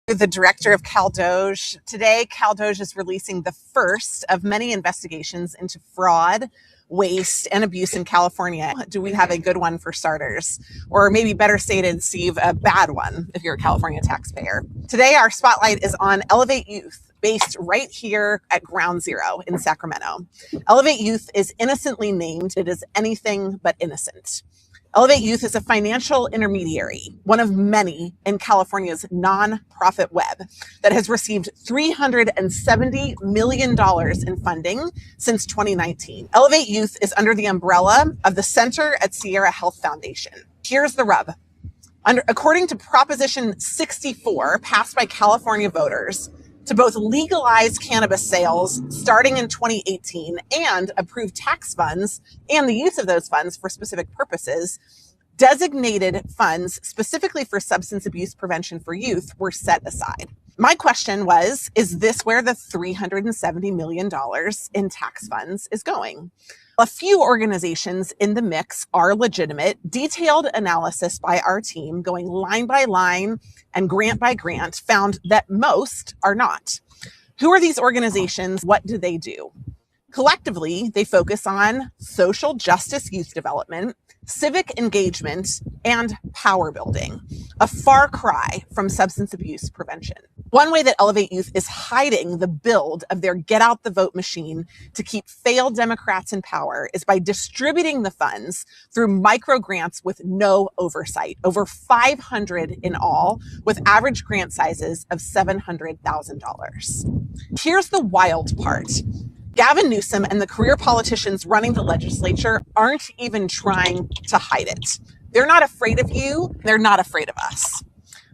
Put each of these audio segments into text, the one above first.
The director of CalDOJ. Today, CalDOJ is releasing the first of many investigations into fraud, waste, and abuse in California. Do we have a good one for starters? Or maybe better stated, Steve, a bad one if you're a California taxpayer. Today, our spotlight is on Elevate Youth, based right here at Ground Zero in Sacramento. Elevate Youth is innocently named. It is anything but innocent. Elevate Youth is a financial intermediary, one of many in California's nonprofit web that has received $370 million in funding since 2019. Elevate Youth is under the umbrella of the Center at Sierra Health Foundation. Here's the rub. According to Proposition 64, passed by California voters, to both legalize cannabis sales starting in 2018 and approve tax funds and the use of those funds for specific purposes, designated funds specifically for substance abuse prevention for youth were set aside. My question was, is this where the $370 million in tax funds is going? A few organizations in the mix are legitimate. Detailed analysis by our team, going line by line and grant by grant, found that most are not. Who are these organizations? What do they do? Collectively, they focus on social justice youth development, civic engagement, and power building, a far cry from substance abuse prevention. One way that Elevate Youth is hiding the build of their get out the vote machine to keep failed Democrats in power is by distributing the funds through micro grants with no oversight, over 500 in all, with average grant sizes of $700,000. Here's the wild part. Gavin Newsom and the career politicians running the legislature aren't even trying to hide it. They're not afraid of you. They're not afraid of us.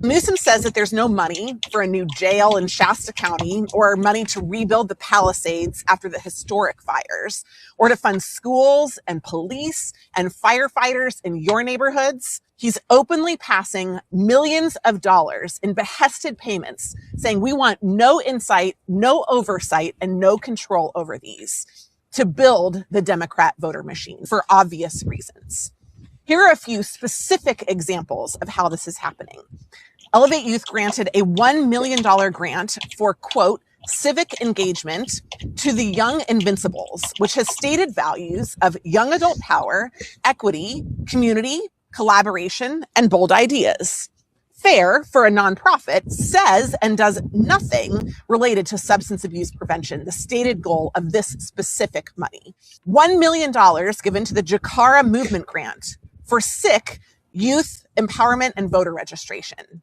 Newsom says that there's no money for a new jail in Shasta County or money to rebuild the Palisades after the historic fires or to fund schools and police and firefighters in your neighborhoods. He's openly passing millions of dollars in behested payments, saying we want no insight, no oversight, and no control over these to build the Democrat voter machine for obvious reasons. Here are a few specific examples of how this is happening. Elevate Youth granted a $1 million grant for, quote, civic engagement to the Young Invincibles, which has stated values of young adult power, equity, community, collaboration, and bold ideas. FAIR, for a nonprofit, says and does nothing related to substance abuse prevention, the stated goal of this specific money. $1 million given to the Jakara Movement Grant for SICK, youth empowerment and voter registration.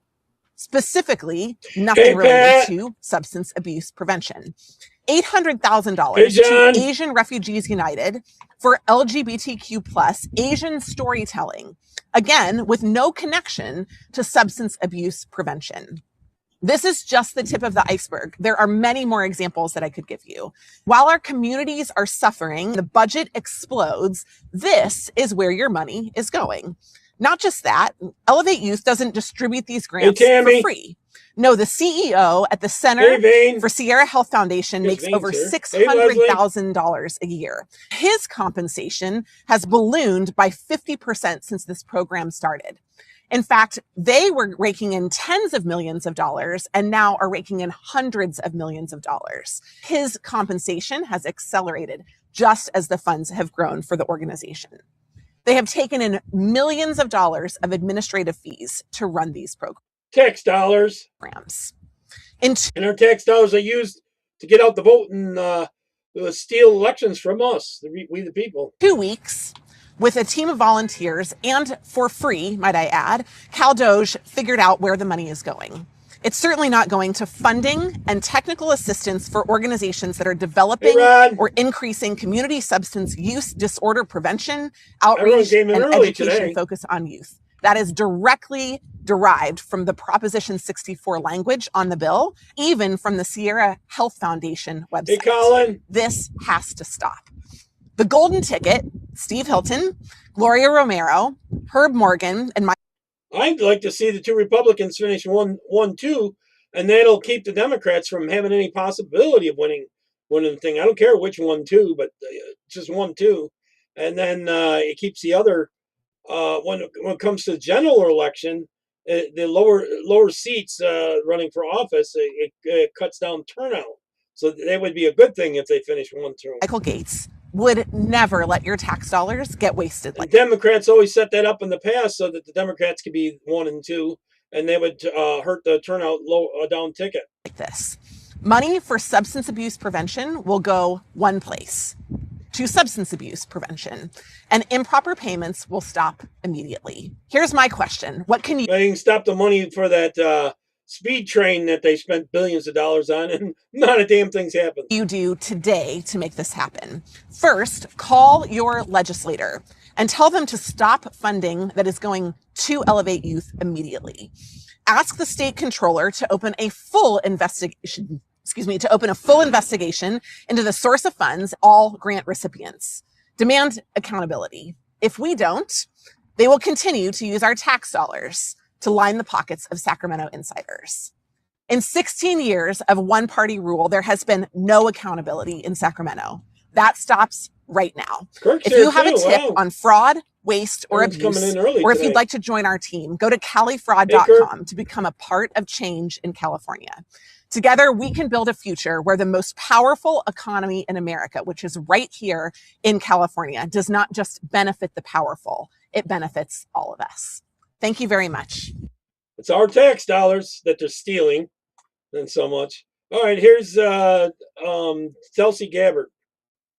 Specifically, nothing related to substance abuse prevention. $800,000 to Asian Refugees United for LGBTQ plus Asian storytelling, again, with no connection to substance abuse prevention. This is just the tip of the iceberg. There are many more examples that I could give you. While our communities are suffering, the budget explodes. This is where your money is going. Not just that, Elevate Youth doesn't distribute these grants for free. No, the CEO at the Center for Sierra Health Foundation makes over $600,000 a year. His compensation has ballooned by 50% since this program started. In fact, they were raking in tens of millions of dollars and now are raking in hundreds of millions of dollars. His compensation has accelerated just as the funds have grown for the organization. They have taken in millions of dollars of administrative fees to run these programs. Tax dollars. And our tax dollars are used to get out the vote and steal elections from us, we the people. 2 weeks with a team of volunteers and for free, might I add, CalDOJ figured out where the money is going. It's certainly not going to funding and technical assistance for organizations that are developing or increasing community substance use disorder prevention, outreach, and education focus on youth. That is directly derived from the Proposition 64 language on the bill, even from the Sierra Health Foundation website. Hey, Colin. This has to stop. The golden ticket, Steve Hilton, Gloria Romero, Herb Morgan, and I'd like to see the two Republicans finish 1-2, and that'll keep the Democrats from having any possibility of winning the thing. I don't care which 1-2, but just 1-2, and then it keeps the other. When it comes to the general election, the lower seats running for office, it cuts down turnout. So that would be a good thing if they finish 1 term. Michael Gates would never let your tax dollars get wasted like Democrats always set that up in the past so that the Democrats could be 1 and 2, and they would hurt the turnout down ticket. this. Money for substance abuse prevention will go one place, to substance abuse prevention, and improper payments will stop immediately. Here's my question. What can you can stop the money for that speed train that they spent billions of dollars on, and not a damn thing's happened. You do today to make this happen? First, call your legislator and tell them to stop funding that is going to Elevate Youth immediately. Ask the state controller to open a full investigation into the source of funds, all grant recipients. Demand accountability. If we don't, they will continue to use our tax dollars to line the pockets of Sacramento insiders. In 16 years of one-party rule, there has been no accountability in Sacramento. That stops right now. Kirk's if you have too. a tip on fraud, waste, or abuse, or if today. you'd like to join our team, go to califraud.com to become a part of change in California. Together, we can build a future where the most powerful economy in America, which is right here in California, does not just benefit the powerful, it benefits all of us. Thank you very much. It's our tax dollars that they're stealing, and so much. All right, here's Tulsi Gabbard.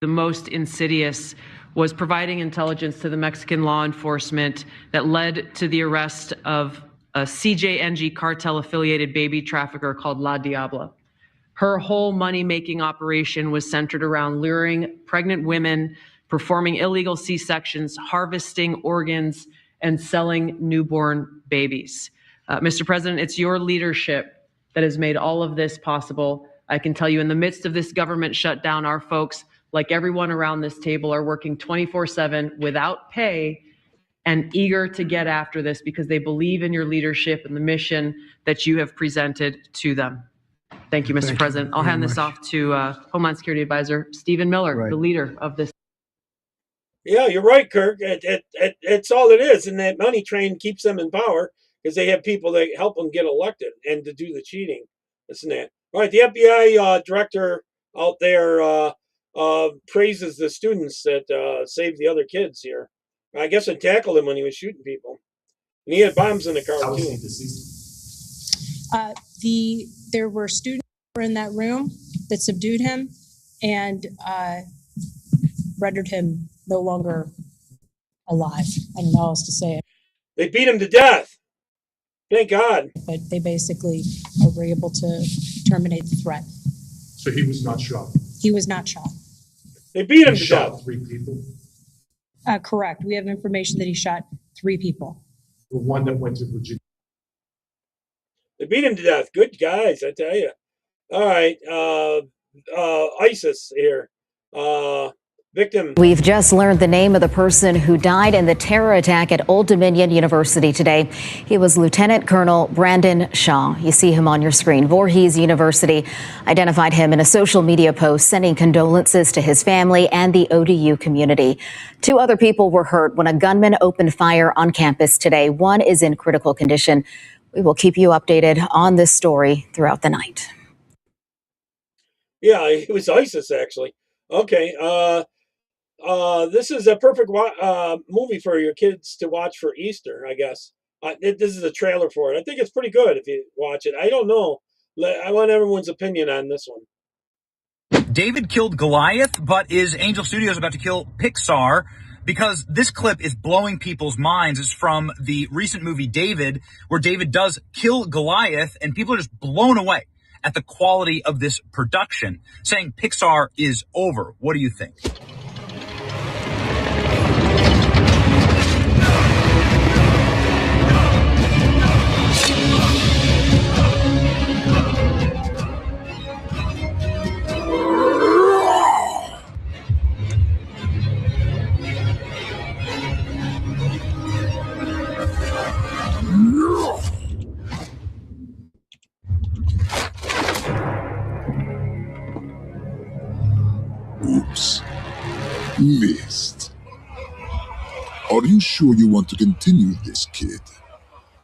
The most insidious was providing intelligence to the Mexican law enforcement that led to the arrest of a CJNG cartel-affiliated baby trafficker called La Diabla. Her whole money-making operation was centered around luring pregnant women, performing illegal C-sections, harvesting organs, and selling newborn babies. Mr. President, it's your leadership that has made all of this possible. I can tell you, in the midst of this government shutdown, our folks, like everyone around this table, are working 24/7 without pay and eager to get after this because they believe in your leadership and the mission that you have presented to them. Thank you, Mr. President. I'll hand this off to Homeland Security Advisor Stephen Miller, the leader of this. Yeah, you're right, Kirk. It's all it is. And that money train keeps them in power because they have people that help them get elected and to do the cheating. This and that. All right, the FBI director out there praises the students that saved the other kids here. I guess it tackled him when he was shooting people. And he had bombs in the car, too. There were students who were in that room that subdued him and rendered him no longer alive. I don't know how else to say it. They beat him to death. Thank God. But they basically were able to terminate the threat. So he was not shot? He was not shot. They beat him He to shot death. 3 people? Correct. We have information that he shot 3 people. The one that went to Virginia. They beat him to death. Good guys, I tell you. All right. ISIS here. Victim. We've just learned the name of the person who died in the terror attack at Old Dominion University today. He was Lieutenant Colonel Brandon Shaw. You see him on your screen. Voorhees University identified him in a social media post, sending condolences to his family and the ODU community. 2 other people were hurt when a gunman opened fire on campus today. One is in critical condition. We will keep you updated on this story throughout the night. Yeah, it was ISIS, actually. Okay. This is a perfect movie for your kids to watch for Easter, I guess. This is a trailer for it. I think it's pretty good if you watch it. I don't know. I want everyone's opinion on this one. David killed Goliath, but is Angel Studios about to kill Pixar? Because this clip is blowing people's minds. It's from the recent movie David, where David does kill Goliath, and people are just blown away at the quality of this production, saying Pixar is over. What do you think? Oops. Missed. Are you sure you want to continue this, kid?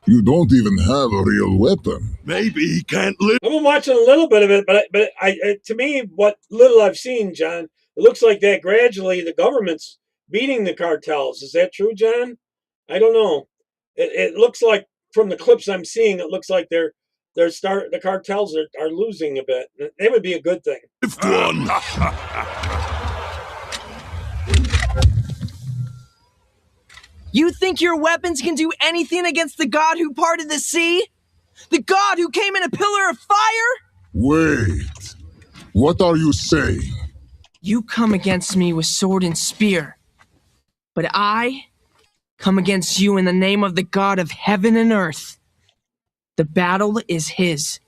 You don't even have a real weapon. Maybe he can't live. I've been watching a little bit of it, but to me, what little I've seen, John, it looks like that gradually the government's beating the cartels. Is that true, John? I don't know. It looks like from the clips I'm seeing, it looks like the cartels are losing a bit. That would be a good thing. One. You think your weapons can do anything against the God who parted the sea? The God who came in a pillar of fire? Wait. What are you saying? You come against me with sword and spear. But I come against you in the name of the God of heaven and earth. The battle is his,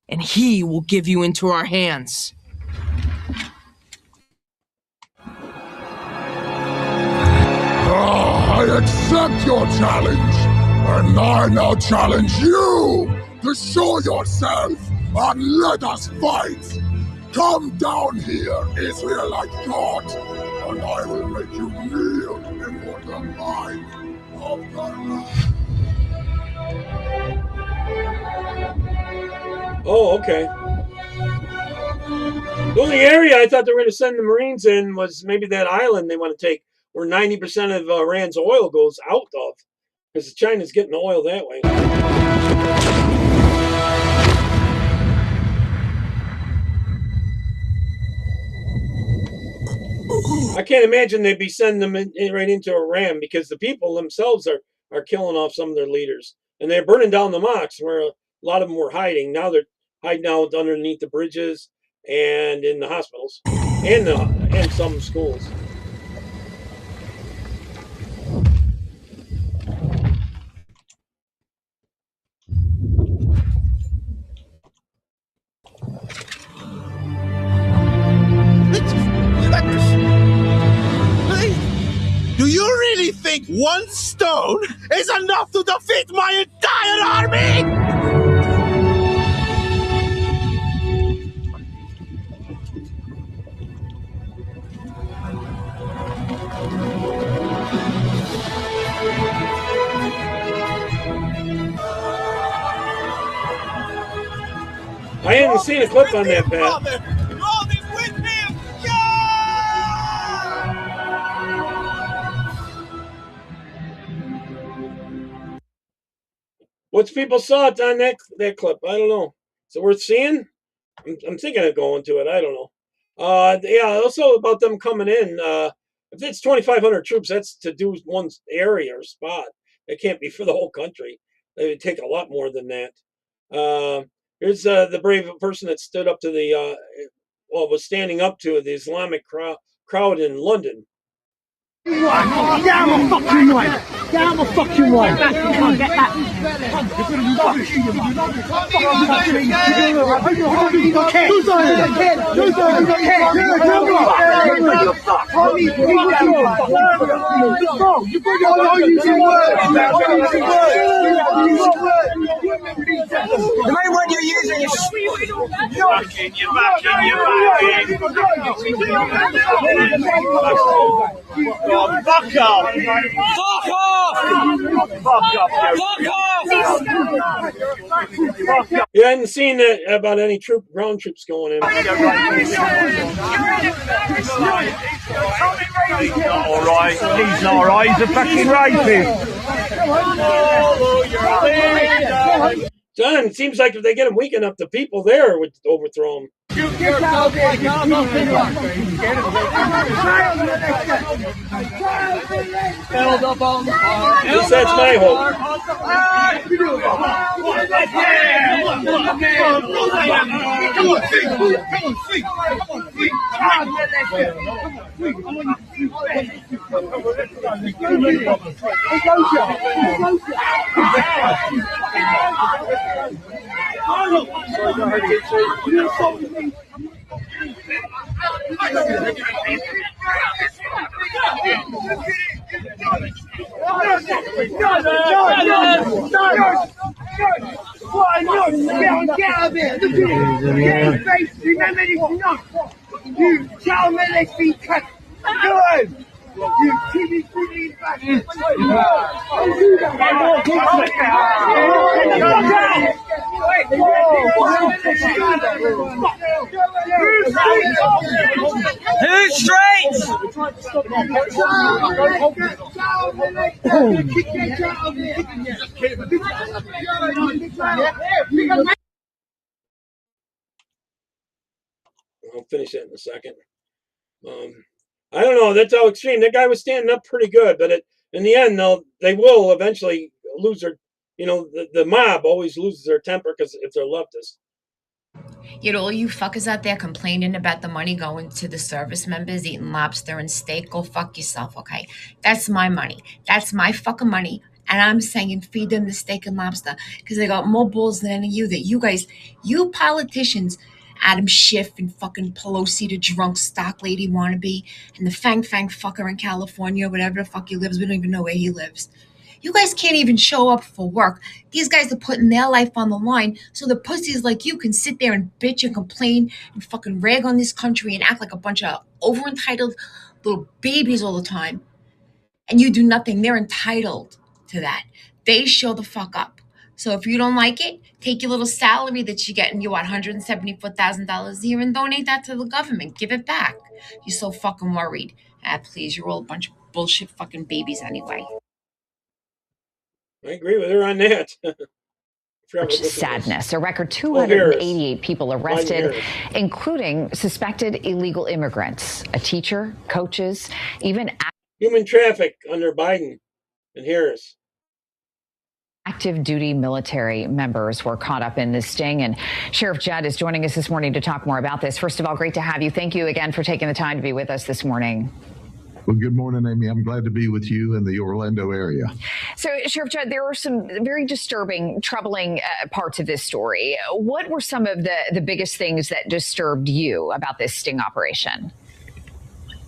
and he will give you into our hands. I accept your challenge, and I now challenge you to show yourself and let us fight. Come down here, Israelite God, and I will make you kneel before the light of the Lord. Oh, okay. The only area I thought they were going to send the Marines in was maybe that island they want to take, where 90% of Iran's oil goes out of, because China's getting the oil that way. I can't imagine they'd be sending them right into Iran, because the people themselves are killing off some of their leaders, and they're burning down the mosques where a lot of them were hiding. Now they're hiding out underneath the bridges and in the hospitals and some schools. Do you really think one stone is enough to defeat my entire army? I haven't seen a clip on that, Pat. What's people's thoughts on that clip? I don't know. Is it worth seeing? I'm thinking of going to it. I don't know. Yeah, also about them coming in. If it's 2,500 troops, that's to do one area or spot. It can't be for the whole country. They would take a lot more than that. Here's the brave person that stood up to was standing up to the Islamic crowd in London. Get out of my fucking way! Get out of my fucking way! Get that! The main word you're using is fuck off! Fuck off! Fuck off! Yeah, I hadn't seen that about any ground troops going in. All right, he's not right. He's a fucking rapist. John, it seems like if they get him weak enough, the people there would overthrow him. Get out there, up on the fire. At least that's my hope. Get out of there! Look at it! Get his face! Remember this knock! You tell me let's be cut! Good! Two straights! I'll finish that in a second. I don't know. That's how extreme. That guy was standing up pretty good, but in the end, they will eventually lose their. The mob always loses their temper because if they're leftist. All you fuckers out there complaining about the money going to the service members eating lobster and steak, go fuck yourself, okay? That's my money. That's my fucking money. And I'm saying feed them the steak and lobster because they got more balls than any of you. That you guys, you politicians, Adam Schiff and fucking Pelosi, the drunk stock lady wannabe, and the Fang fucker in California, whatever the fuck he lives. We don't even know where he lives. You guys can't even show up for work. These guys are putting their life on the line so the pussies like you can sit there and bitch and complain and fucking rag on this country and act like a bunch of over-entitled little babies all the time. And you do nothing. They're entitled to that. They show the fuck up. So if you don't like it, take your little salary that you're getting, $174,000 a year, and donate that to the government. Give it back. You're so fucking worried. Please, you're all a bunch of bullshit fucking babies anyway. I agree with her on that. Much sadness. A record 288 people arrested, including suspected illegal immigrants, a teacher, coaches, even human traffic under Biden and Harris. Active duty military members were caught up in this sting, and Sheriff Judd is joining us this morning to talk more about this. First of all, great to have you. Thank you again for taking the time to be with us this morning. Well, good morning, Amy. I'm glad to be with you in the Orlando area. So, Sheriff Judd, there were some very disturbing, troubling parts of this story. What were some of the biggest things that disturbed you about this sting operation?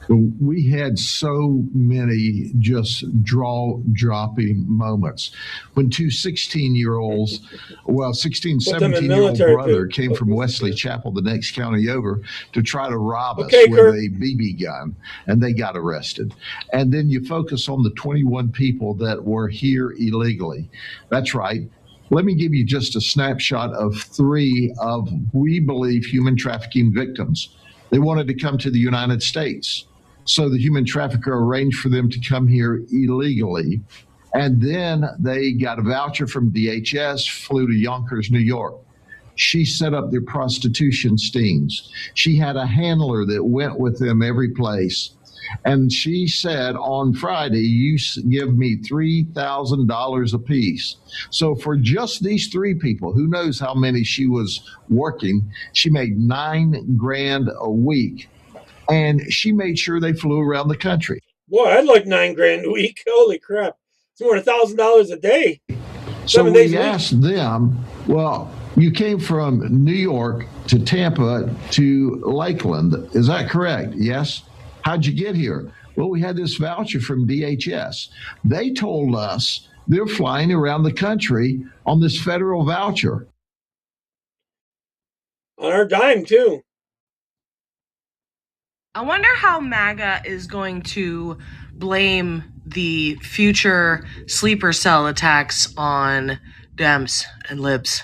We had so many just jaw-dropping moments. When two 16-year-olds, 17-year-old brother came from Wesley Chapel, the next county over, to try to rob us with a BB gun, and they got arrested. And then you focus on the 21 people that were here illegally. That's right. Let me give you just a snapshot of 3 of, we believe, human trafficking victims. They wanted to come to the United States. So the human trafficker arranged for them to come here illegally. And then they got a voucher from DHS, flew to Yonkers, New York. She set up their prostitution stings. She had a handler that went with them every place. And she said, on Friday, you give me $3,000 a piece. So for just these 3 people, who knows how many she was working, she made $9,000 a week. And she made sure they flew around the country. Boy, I'd like $9,000 a week. Holy crap. It's more than $1,000 a day. So we asked them, well, you came from New York to Tampa to Lakeland. Is that correct? Yes. How'd you get here? Well, we had this voucher from DHS. They told us they're flying around the country on this federal voucher. On our dime, too. I wonder how MAGA is going to blame the future sleeper cell attacks on Dems and Libs.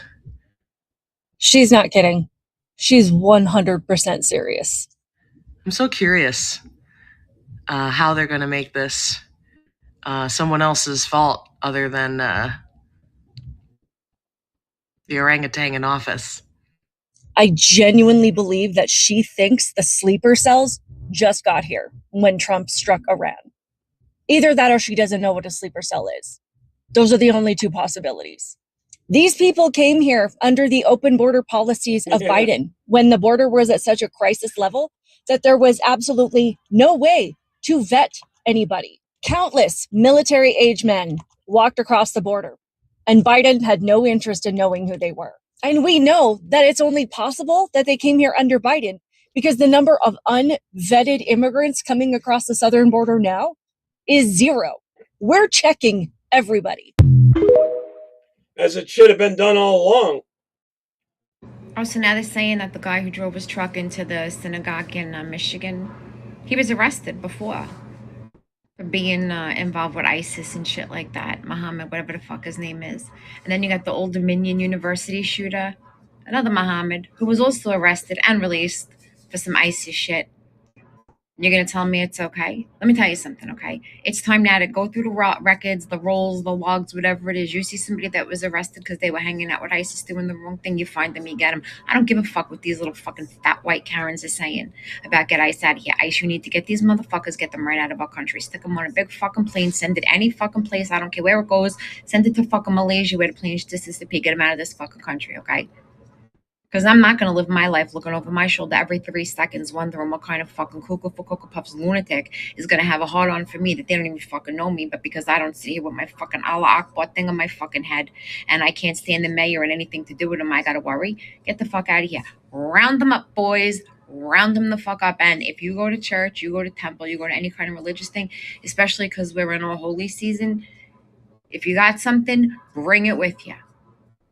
She's not kidding. She's 100% serious. I'm so curious how they're going to make this someone else's fault other than the orangutan in office. I genuinely believe that she thinks the sleeper cells just got here when Trump struck Iran. Either that or she doesn't know what a sleeper cell is. Those are the only 2 possibilities. These people came here under the open border policies of Biden when the border was at such a crisis level that there was absolutely no way to vet anybody. Countless military-age men walked across the border, and Biden had no interest in knowing who they were. And we know that it's only possible that they came here under Biden because the number of unvetted immigrants coming across the southern border now is 0. We're checking everybody. As it should have been done all along. Oh, so now they're saying that the guy who drove his truck into the synagogue in Michigan, he was arrested before. being involved with ISIS and shit like that. Muhammad, whatever the fuck his name is. And then you got the Old Dominion University shooter, another Muhammad, who was also arrested and released for some ISIS shit. You're going to tell me it's okay? Let me tell you something, okay? It's time now to go through the records, the rolls, the logs, whatever it is. You see somebody that was arrested because they were hanging out with ISIS doing the wrong thing, you find them, you get them. I don't give a fuck what these little fucking fat white Karens are saying about get ICE out of here. ICE, you need to get these motherfuckers, get them right out of our country. Stick them on a big fucking plane, send it any fucking place. I don't care where it goes. Send it to fucking Malaysia where the plane's just disappear. Get them out of this fucking country, okay? Because I'm not going to live my life looking over my shoulder every 3 seconds wondering what kind of fucking Cocoa for Cocoa Puffs lunatic is going to have a heart on for me that they don't even fucking know me, but because I don't sit here with my fucking Allah Akbar thing on my fucking head and I can't stand the mayor and anything to do with him, I got to worry. Get the fuck out of here. Round them up, boys. Round them the fuck up. And if you go to church, you go to temple, you go to any kind of religious thing, especially because we're in our holy season, if you got something, bring it with you.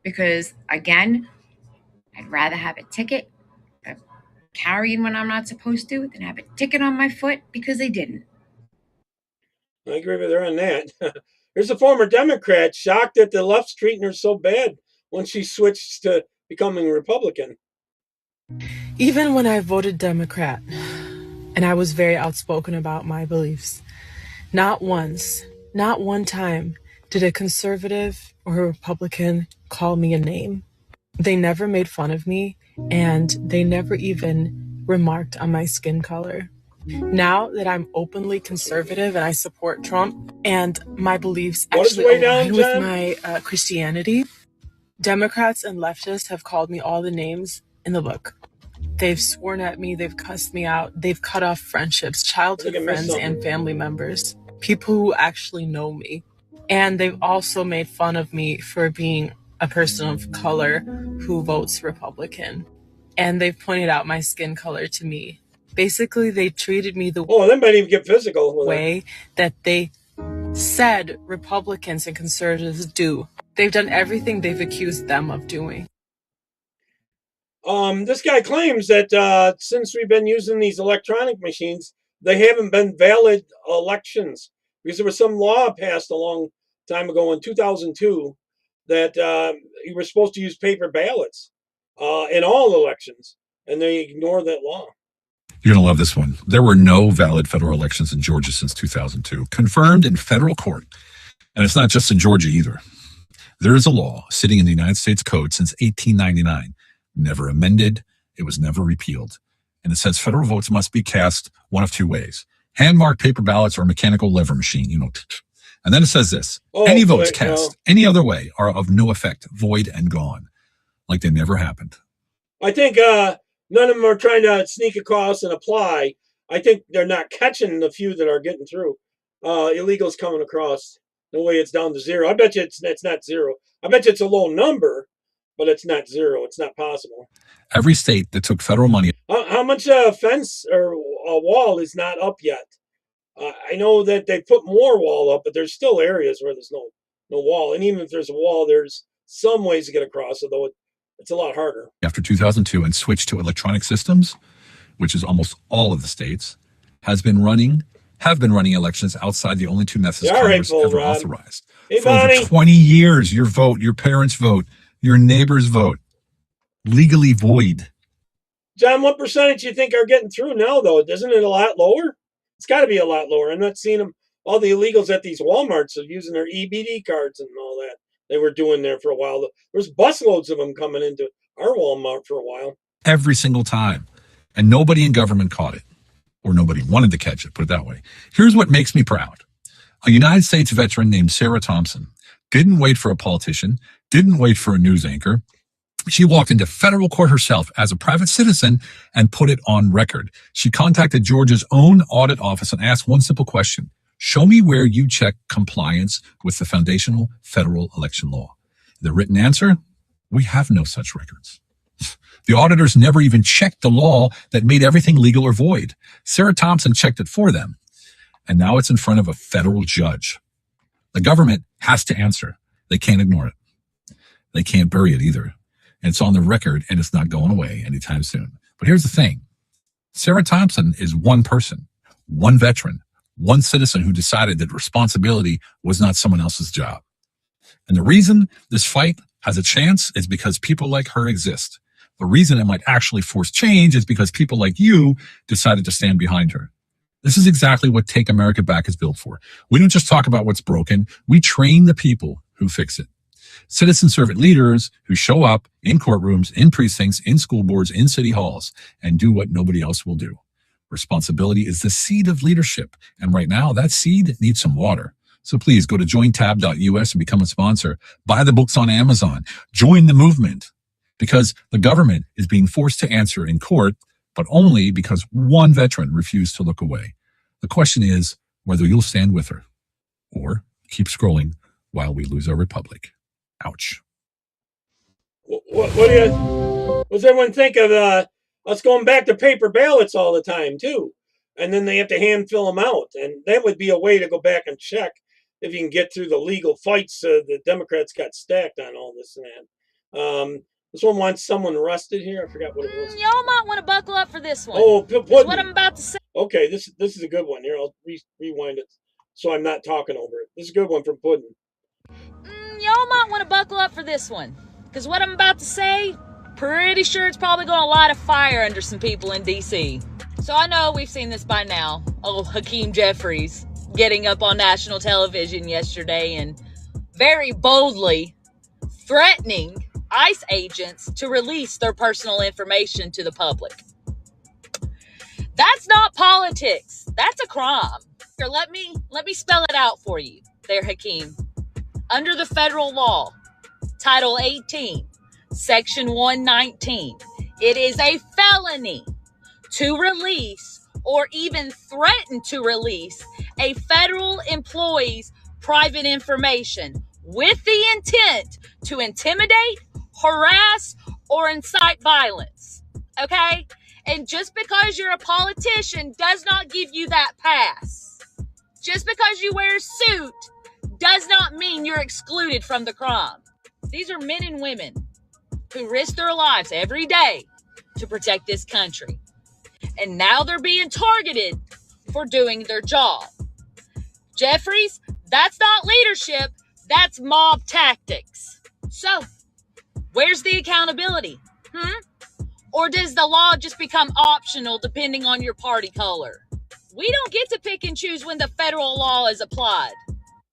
Because, again, I'd rather have a ticket carrying when I'm not supposed to than have a ticket on my foot because they didn't. I agree with her on that. Here's a former Democrat shocked that the left's treating her so bad when she switched to becoming Republican. Even when I voted Democrat, and I was very outspoken about my beliefs, not once, not one time did a conservative or a Republican call me a name. They never made fun of me, and they never even remarked on my skin color. Now that I'm openly conservative and I support Trump, and my beliefs actually align with my Christianity, Democrats and leftists have called me all the names in the book. They've sworn at me, they've cussed me out, they've cut off friendships, childhood friends and family members, people who actually know me. And they've also made fun of me for being a person of color who votes Republican. And they've pointed out my skin color to me. Basically, they treated me the they might even get physical way that they said Republicans and conservatives do. They've done everything they've accused them of doing. This guy claims that since we've been using these electronic machines, they haven't been valid elections because there was some law passed a long time ago in 2002 that you were supposed to use paper ballots in all elections, and they ignore that law. You're going to love this one. There were no valid federal elections in Georgia since 2002, confirmed in federal court. And it's not just in Georgia either. There is a law sitting in the United States Code since 1899, never amended. It was never repealed. And it says federal votes must be cast one of two ways: hand-marked paper ballots or mechanical lever machine, And then it says this: any votes cast any other way are of no effect, void and gone, like they never happened. I think none of them are trying to sneak across and apply. I think they're not catching the few that are getting through. Illegals coming across. No way it's down to zero. I bet you it's not zero. I bet you it's a low number, but it's not zero. It's not possible. Every state that took federal money. How much fence or a wall is not up yet? I know that they put more wall up, but there's still areas where there's no wall. And even if there's a wall, there's some ways to get across, although it's a lot harder. After 2002 and switched to electronic systems, which is almost all of the states, have been running elections outside the only two methods Congress ever authorized. Hey, for over 20 years, your vote, your parents' vote, your neighbor's vote, legally void. John, what percentage do you think are getting through now, though? Isn't it a lot lower? It's got to be a lot lower. I'm not seeing them. All the illegals at these Walmarts are using their EBD cards and all that. They were doing there for a while. There's busloads of them coming into our Walmart for a while. Every single time. And nobody in government caught it. Or nobody wanted to catch it, put it that way. Here's what makes me proud. A United States veteran named Sarah Thompson didn't wait for a politician, didn't wait for a news anchor. She walked into federal court herself as a private citizen and put it on record. She contacted Georgia's own audit office and asked one simple question: show me where you check compliance with the foundational federal election law. The written answer: we have no such records. The auditors never even checked the law that made everything legal or void. Sarah Thompson checked it for them. And now it's in front of a federal judge. The government has to answer. They can't ignore it. They can't bury it either. It's on the record, and it's not going away anytime soon. But here's the thing. Sarah Thompson is one person, one veteran, One citizen who decided that responsibility was not someone else's job. And the reason this fight has a chance is because people like her exist. The reason it might actually force change is because people like you decided to stand behind her. This is exactly what Take America Back is built for. We don't just talk about what's broken. We train the people who fix it. Citizen servant leaders who show up in courtrooms, in precincts, in school boards, in city halls, and do what nobody else will do. Responsibility is the seed of leadership. And right now, that seed needs some water. So please go to jointab.us and become a sponsor. Buy the books on Amazon. Join the movement, because the government is being forced to answer in court, but only because one veteran refused to look away. The question is whether you'll stand with her or keep scrolling while we lose our republic. Ouch. What does everyone think of us going back to paper ballots all the time, too? And then they have to hand fill them out. And that would be a way to go back and check if you can get through the legal fights the Democrats got stacked on all this and that. This one wants someone arrested here. I forgot what it was. Y'all might want to buckle up for this one. Oh, what I'm about to say. Okay, this is a good one. Here, I'll rewind it so I'm not talking over it. This is a good one from Puddin. Y'all might want to buckle up for this one, because what I'm about to say, pretty sure it's probably going to light a fire under some people in D.C. So I know we've seen this by now. Old Hakeem Jeffries getting up on national television yesterday and very boldly threatening ICE agents to release their personal information to the public. That's not politics. That's a crime. Here, let me spell it out for you there, Hakeem. Under the federal law, Title 18, Section 119, it is a felony to release or even threaten to release a federal employee's private information with the intent to intimidate, harass, or incite violence. Okay? And just because you're a politician does not give you that pass. Just because you wear a suit does not mean you're excluded from the crime. These are men and women who risk their lives every day to protect this country. And now they're being targeted for doing their job. Jeffries, that's not leadership, that's mob tactics. So, where's the accountability? Or does the law just become optional depending on your party color? We don't get to pick and choose when the federal law is applied.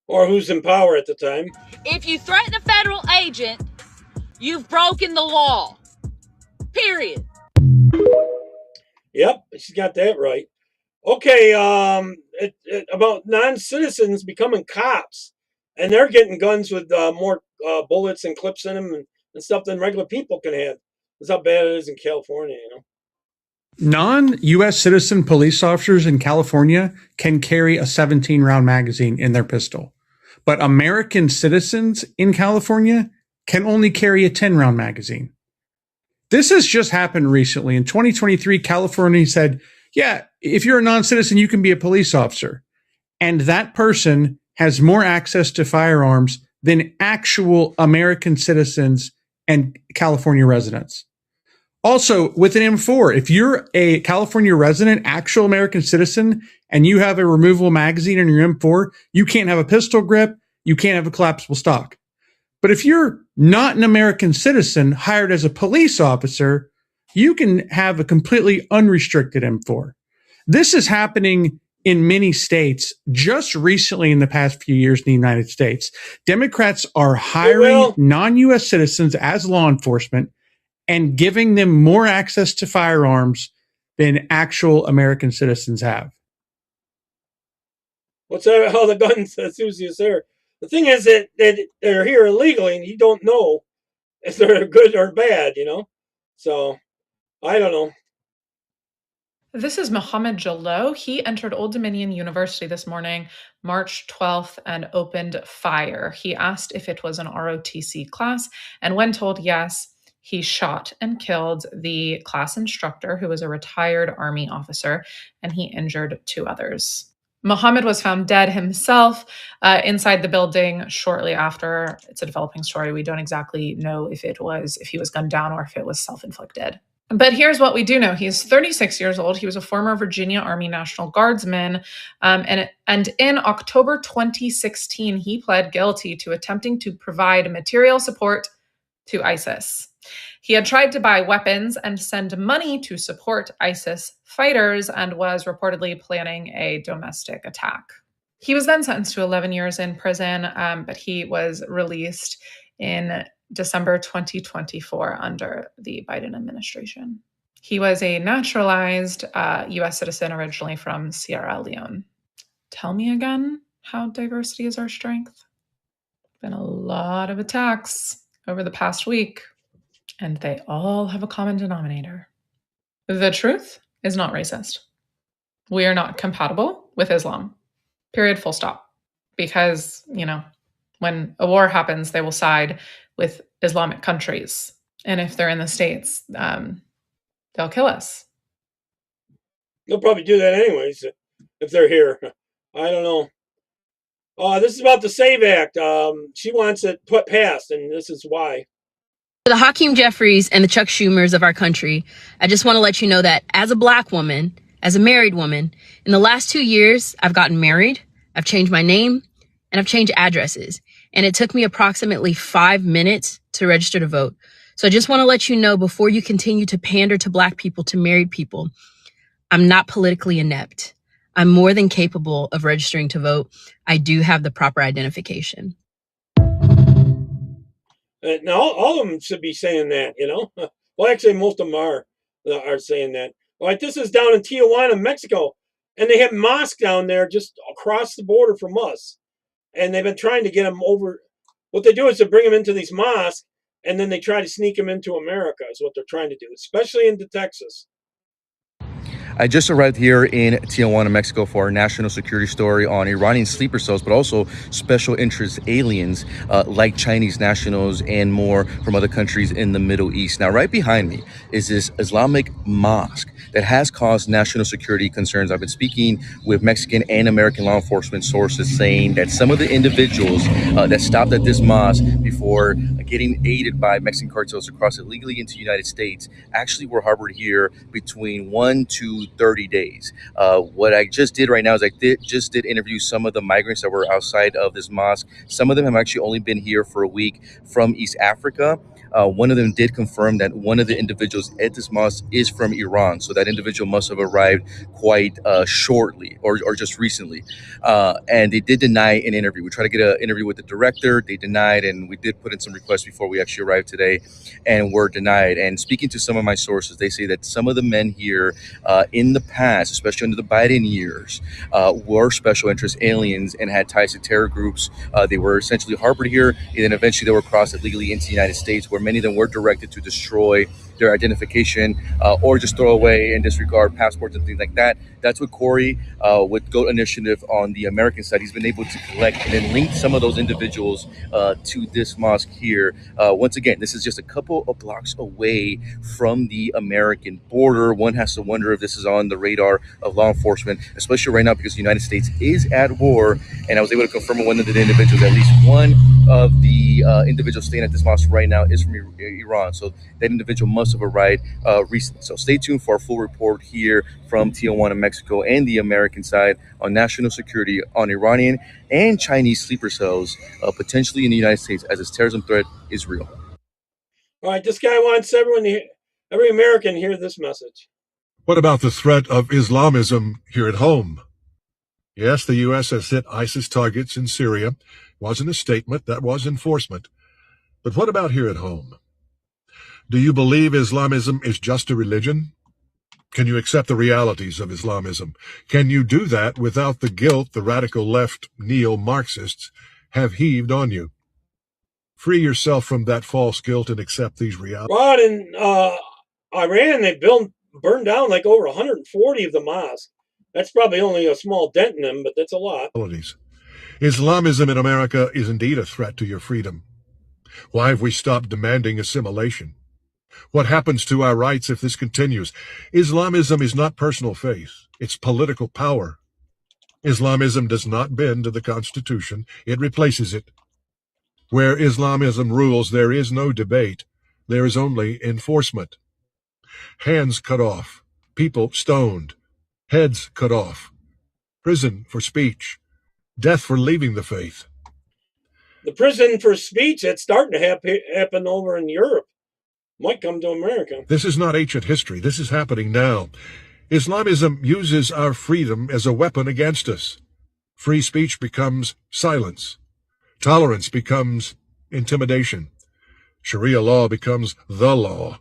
Or who's in power at the time. If you threaten a federal agent, you've broken the law. Period. Yep, she's got that right. Okay, about non-citizens becoming cops. And they're getting guns with more bullets and clips in them and stuff than regular people can have. That's how bad it is in California, you know. Non-U.S. citizen police officers in California can carry a 17-round magazine in their pistol. But American citizens in California can only carry a 10-round magazine. This has just happened recently. In 2023, California said, yeah, if you're a non-citizen, you can be a police officer. And that person has more access to firearms than actual American citizens and California residents. Also, with an M4, if you're a California resident, actual American citizen, and you have a removable magazine in your M4, you can't have a pistol grip, you can't have a collapsible stock. But if you're not an American citizen hired as a police officer, you can have a completely unrestricted M4. This is happening in many states just recently in the past few years in the United States. Democrats are hiring non-U.S. citizens as law enforcement and giving them more access to firearms than actual American citizens have. What's that? How the guns enthusiasts there? The thing is that they're here illegally, and you don't know if they're good or bad, you know? So, I don't know. This is Mohammed Jalloh. He entered Old Dominion University this morning, March 12th, and opened fire. He asked if it was an ROTC class, and when told yes, he shot and killed the class instructor, who was a retired Army officer, and he injured 2 others. Mohammed was found dead himself inside the building shortly after. It's a developing story. We don't exactly know if he was gunned down or if it was self-inflicted. But here's what we do know. He's 36 years old. He was a former Virginia Army National Guardsman. And in October 2016, he pled guilty to attempting to provide material support to ISIS. He had tried to buy weapons and send money to support ISIS fighters and was reportedly planning a domestic attack. He was then sentenced to 11 years in prison, but he was released in December 2024 under the Biden administration. He was a naturalized U.S. citizen originally from Sierra Leone. Tell me again how diversity is our strength. Been a lot of attacks over the past week, and they all have a common denominator. The truth is not racist. We are not compatible with Islam. Period, full stop. Because, when a war happens, they will side with Islamic countries. And if they're in the States, they'll kill us. They'll probably do that anyways if they're here. I don't know. This is about the SAVE Act. She wants it put past, and this is why. The Hakeem Jeffries and the Chuck Schumers of our country, I just want to let you know that as a Black woman, as a married woman, in the last 2 years, I've gotten married, I've changed my name, and I've changed addresses. And it took me approximately 5 minutes to register to vote. So I just want to let you know, before you continue to pander to Black people, to married people, I'm not politically inept. I'm more than capable of registering to vote. I do have the proper identification. Now, all of them should be saying that, Well, actually, most of them are saying that. All right, this is down in Tijuana, Mexico. And they have mosques down there just across the border from us. And they've been trying to get them over. What they do is they bring them into these mosques, and then they try to sneak them into America is what they're trying to do, especially into Texas. I just arrived here in Tijuana, Mexico for our national security story on Iranian sleeper cells, but also special interest aliens like Chinese nationals and more from other countries in the Middle East. Now, right behind me is this Islamic mosque that has caused national security concerns. I've been speaking with Mexican and American law enforcement sources saying that some of the individuals that stopped at this mosque before getting aided by Mexican cartels across illegally into the United States actually were harbored here between 1 to 30 days. What I just did right now is I just did interview some of the migrants that were outside of this mosque. Some of them have actually only been here for a week from East Africa. One of them did confirm that one of the individuals at this mosque is from Iran. So that individual must have arrived quite shortly or just recently. And they did deny an interview. We tried to get an interview with the director. They denied, and we did put in some requests before we actually arrived today and were denied. And speaking to some of my sources, they say that some of the men here in the past, especially under the Biden years, were special interest aliens and had ties to terror groups. They were essentially harbored here, and then eventually they were crossed illegally into the United States, where many of them were directed to destroy their identification or just throw away and disregard passports and things like that. That's what Corey with GOAT Initiative on the American side, he's been able to collect and then link some of those individuals to this mosque here. Once again, this is just a couple of blocks away from the American border. One has to wonder if this is on the radar of law enforcement, especially right now because the United States is at war. And I was able to confirm with one of the individuals, at least one of the individuals staying at this mosque right now is from Iran. So that individual must have arrived recently. So stay tuned for a full report here from Tijuana, Mexico, and the American side on national security on Iranian and Chinese sleeper cells potentially in the United States as this terrorism threat is real. All right, this guy wants every American to hear this message. What about the threat of Islamism here at home? Yes, the U.S. has hit ISIS targets in Syria. It wasn't a statement, that was enforcement. But what about here at home? Do you believe Islamism is just a religion? Can you accept the realities of Islamism? Can you do that without the guilt the radical left neo-Marxists have heaved on you? Free yourself from that false guilt and accept these realities. Well, in Iran, they burned down like over 140 of the mosques. That's probably only a small dent in them, but that's a lot. Islamism in America is indeed a threat to your freedom. Why have we stopped demanding assimilation? What happens to our rights if this continues? Islamism is not personal faith. It's political power. Islamism does not bend to the Constitution. It replaces it. Where Islamism rules, there is no debate. There is only enforcement. Hands cut off. People stoned. Heads cut off. Prison for speech. Death for leaving the faith. The prison for speech, that's starting to happen over in Europe. Might come to America. This is not ancient history. This is happening now. Islamism uses our freedom as a weapon against us. Free speech becomes silence. Tolerance becomes intimidation. Sharia law becomes the law.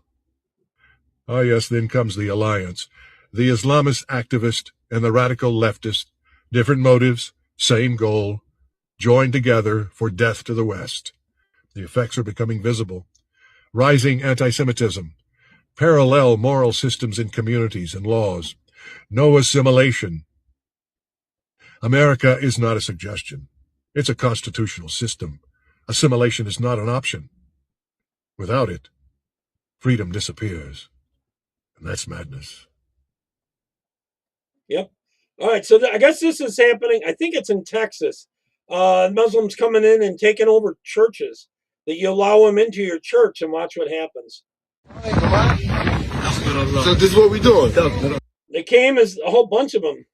Ah, yes, then comes the alliance. The Islamist activist and the radical leftist, different motives, same goal, joined together for death to the West. The effects are becoming visible. Rising anti-Semitism, parallel moral systems in communities and laws, no assimilation. America is not a suggestion. It's a constitutional system. Assimilation is not an option. Without it, freedom disappears. And that's madness. Yep. All right, so I guess this is happening. I think it's in Texas. Muslims coming in and taking over churches. That you allow them into your church and watch what happens. So this is what we doing? They came as a whole bunch of them.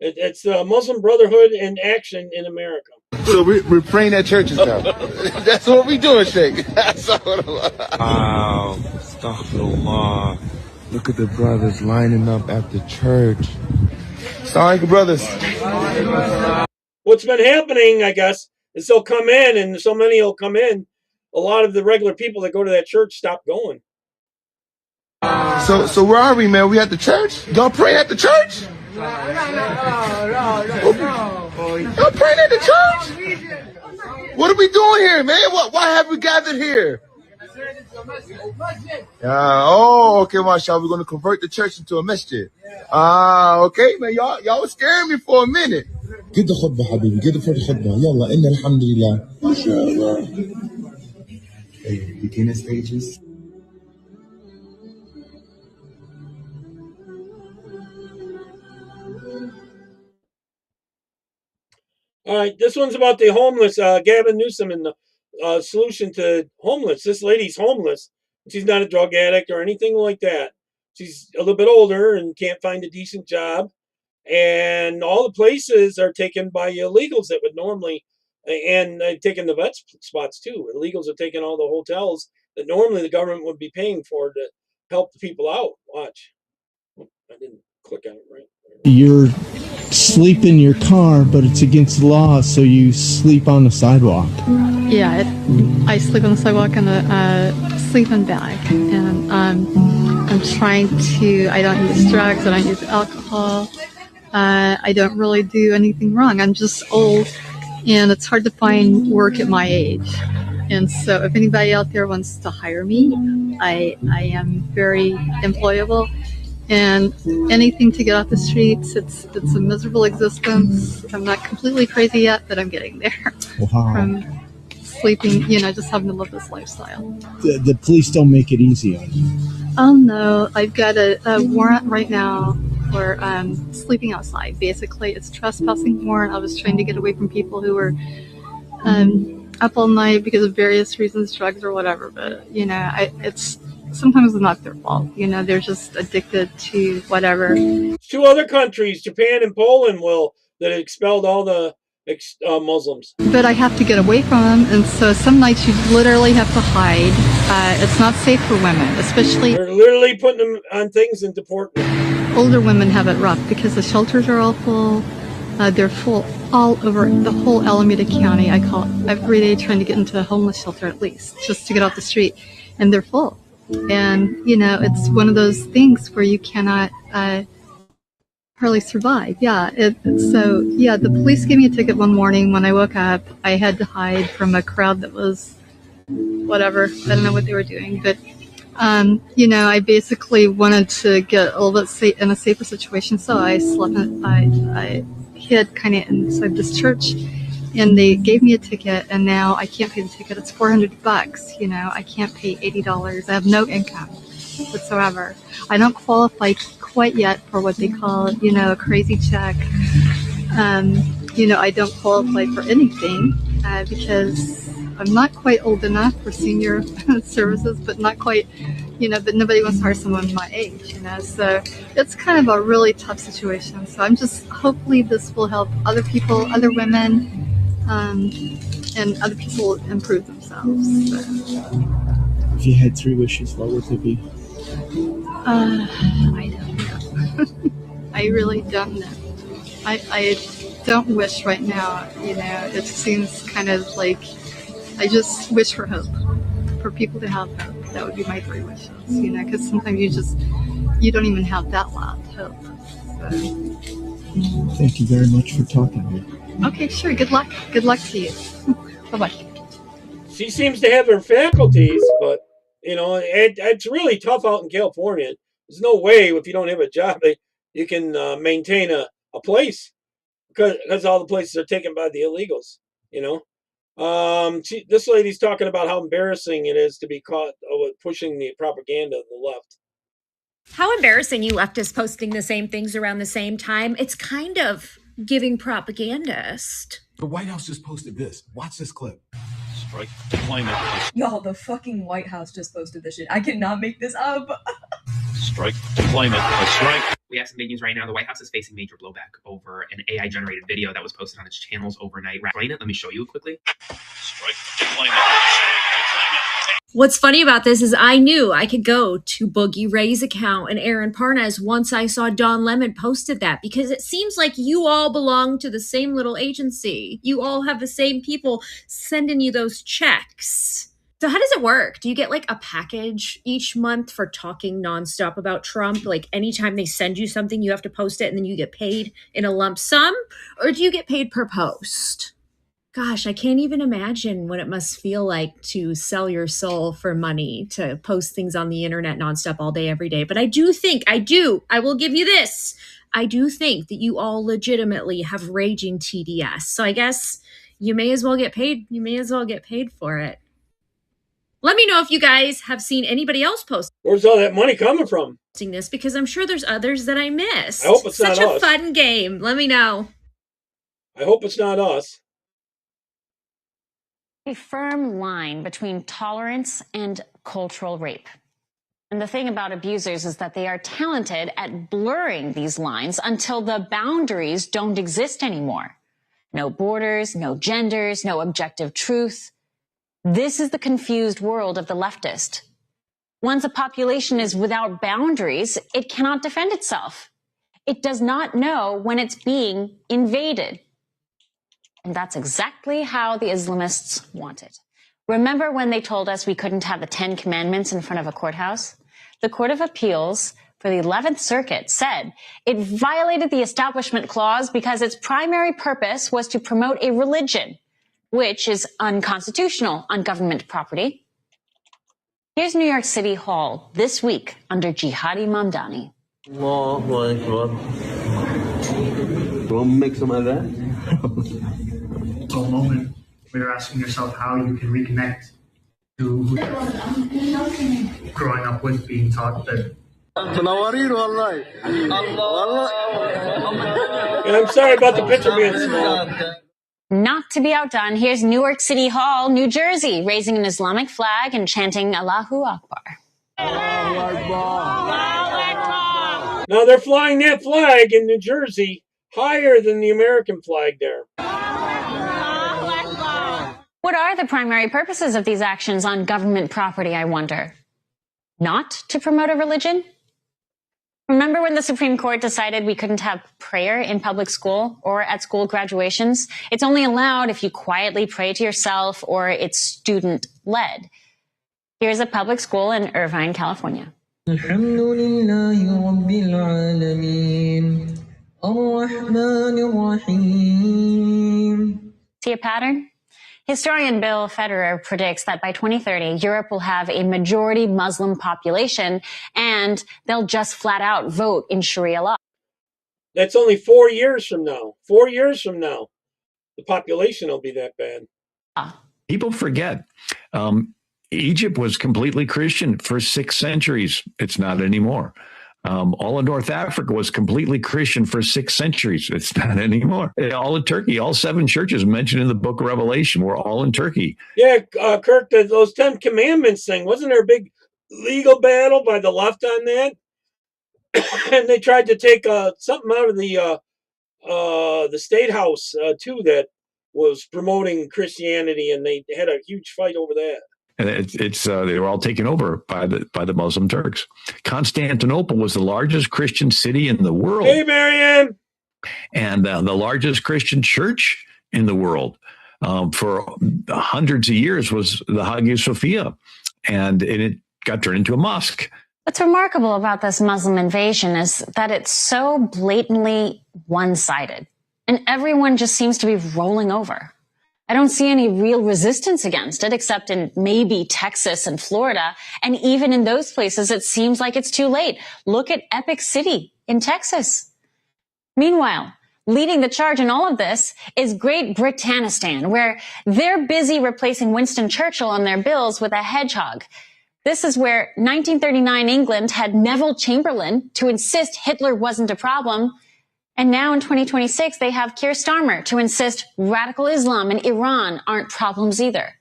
It's the Muslim Brotherhood in action in America. So we're praying at churches now. That's what we doing, Sheikh. Wow. Astaghfirullah. Look at the brothers lining up at the church. Assalamu alaikum, brothers. What's been happening, I guess, is they'll come in, and so many will come in, a lot of the regular people that go to that church stop going. So where are we, man? We at the church? Y'all praying at the church? Y'all praying at the church? What are we doing here, man? Why have we gathered here? Okay, mashallah, we're going to convert the church into a masjid. Okay, man, y'all was scaring me for a minute. Get the khutbah, habibi. Get the khutbah. Yalla, inna alhamdulillah. MashaAllah. Hey, beginner stages. All right, this one's about the homeless. Gavin Newsom and the solution to homeless. This lady's homeless. She's not a drug addict or anything like that. She's a little bit older and can't find a decent job. And all the places are taken by illegals that would normally, and taking the vet spots too. Illegals are taking all the hotels that normally the government would be paying for to help the people out. Watch. Oh, I didn't click on it right. You're sleep in your car, but it's against the law, so you sleep on the sidewalk. Yeah, I sleep on the sidewalk in a sleeping bag, and I'm trying to. I don't use drugs. I don't use alcohol. I don't really do anything wrong. I'm just old, and it's hard to find work at my age. And so, if anybody out there wants to hire me, I am very employable. And anything to get off the streets, it's a miserable existence. I'm not completely crazy yet, but I'm getting there. Wow. From sleeping, just having to live this lifestyle. The police don't make it easy on you. Oh no, I've got a warrant right now for sleeping outside. Basically, it's trespassing warrant. I was trying to get away from people who were up all night because of various reasons, drugs or whatever. But it's sometimes it's not their fault. They're just addicted to whatever. 2 other countries, Japan and Poland, that expelled all the Muslims. But I have to get away from them, and so some nights you literally have to hide. It's not safe for women, especially. They're literally putting them on things and deporting them. Older women have it rough because the shelters are all full. They're full all over the whole Alameda County. I call it every day trying to get into a homeless shelter at least, just to get off the street, and they're full. And it's one of those things where you cannot hardly survive. The police gave me a ticket one morning when I woke up. I had to hide from a crowd that was whatever. I don't know what they were doing, but I basically wanted to get a little bit in a safer situation, so I slept. I hid kind of inside this church. And they gave me a ticket, and now I can't pay the ticket. It's $400. I can't pay $80. I have no income whatsoever. I don't qualify quite yet for what they call, a crazy check. I don't qualify for anything because I'm not quite old enough for senior services, but not quite but nobody wants to hire someone my age, so it's kind of a really tough situation. So I'm just, hopefully this will help other people, other women, and other people improve themselves. So. If you had 3 wishes, what would they be? I don't know. I really don't know. I don't wish right now, it seems kind of like I just wish for hope, for people to have hope. That would be my 3 wishes, because sometimes you don't even have that loud hope. So. Thank you very much for talking to me. Okay, sure. Good luck. Good luck to you. Bye-bye. She seems to have her faculties, but, it's really tough out in California. There's no way, if you don't have a job, you can maintain a place because all the places are taken by the illegals, this lady's talking about how embarrassing it is to be caught pushing the propaganda of the left. How embarrassing, you leftists posting the same things around the same time. It's kind of giving propagandist. The White House just posted this. Watch this clip. Strike deployment. Y'all, the fucking White House just posted this shit. I cannot make this up. Strike deployment. A strike. We have some big news right now. The White House is facing major blowback over an AI-generated video that was posted on its channels overnight. Explain it. Let me show you quickly. Strike deployment. Strike deployment. What's funny about this is I knew I could go to Boogie Ray's account and Aaron Parnas once I saw Don Lemon posted that, because it seems like you all belong to the same little agency. You all have the same people sending you those checks. So how does it work? Do you get like a package each month for talking nonstop about Trump? Like anytime they send you something, you have to post it and then you get paid in a lump sum? Or do you get paid per post? Gosh, I can't even imagine what it must feel like to sell your soul for money, to post things on the internet nonstop all day, every day. But I will give you this. I do think that you all legitimately have raging TDS. So I guess you may as well get paid. You may as well get paid for it. Let me know if you guys have seen anybody else post. Where's all that money coming from? This, because I'm sure there's others that I missed. I hope it's such not a us. Fun game. Let me know. I hope it's not us. A firm line between tolerance and cultural rape. And the thing about abusers is that they are talented at blurring these lines until the boundaries don't exist anymore. No borders, no genders, no objective truth. This is the confused world of the leftist. Once a population is without boundaries, it cannot defend itself. It does not know when it's being invaded. And that's exactly how the Islamists want it. Remember when they told us we couldn't have the 10 Commandments in front of a courthouse? The Court of Appeals for the 11th Circuit said it violated the Establishment Clause because its primary purpose was to promote a religion, which is unconstitutional on government property. Here's New York City Hall this week under Jihadi Mamdani. Allahu Akbar. Want to make some of that? For a moment where you're asking yourself how you can reconnect to growing up with being taught that. I'm sorry about the picture being small. Not to be outdone, here's Newark City Hall, New Jersey, raising an Islamic flag and chanting Allahu Akbar. Now they're flying that flag in New Jersey higher than the American flag there. What are the primary purposes of these actions on government property, I wonder? Not to promote a religion? Remember when the Supreme Court decided we couldn't have prayer in public school or at school graduations? It's only allowed if you quietly pray to yourself or it's student-led. Here's a public school in Irvine, California. See a pattern? Historian Bill Federer predicts that by 2030, Europe will have a majority Muslim population and they'll just flat out vote in Sharia law. That's only 4 years from now. 4 years from now, the population will be that bad. People forget. Egypt was completely Christian for 6 centuries. It's not anymore. All of North Africa was completely Christian for 6 centuries. It's not anymore. All of Turkey, all 7 churches mentioned in the book of Revelation were all in Turkey. Yeah, Kirk, those 10 Commandments thing, wasn't there a big legal battle by the left on that, and they tried to take something out of the state house too that was promoting Christianity, and they had a huge fight over that. And it's they were all taken over by the Muslim Turks. Constantinople was the largest Christian city in the world. Hey, Marianne. And the largest Christian church in the world for hundreds of years was the Hagia Sophia, and it got turned into a mosque. What's remarkable about this Muslim invasion is that it's so blatantly one-sided, and everyone just seems to be rolling over. I don't see any real resistance against it, except in maybe Texas and Florida. And even in those places, it seems like it's too late. Look at Epic City in Texas. Meanwhile, leading the charge in all of this is Great Britannistan, where they're busy replacing Winston Churchill on their bills with a hedgehog. This is where 1939 England had Neville Chamberlain to insist Hitler wasn't a problem. And now in 2026, they have Keir Starmer to insist radical Islam and Iran aren't problems either.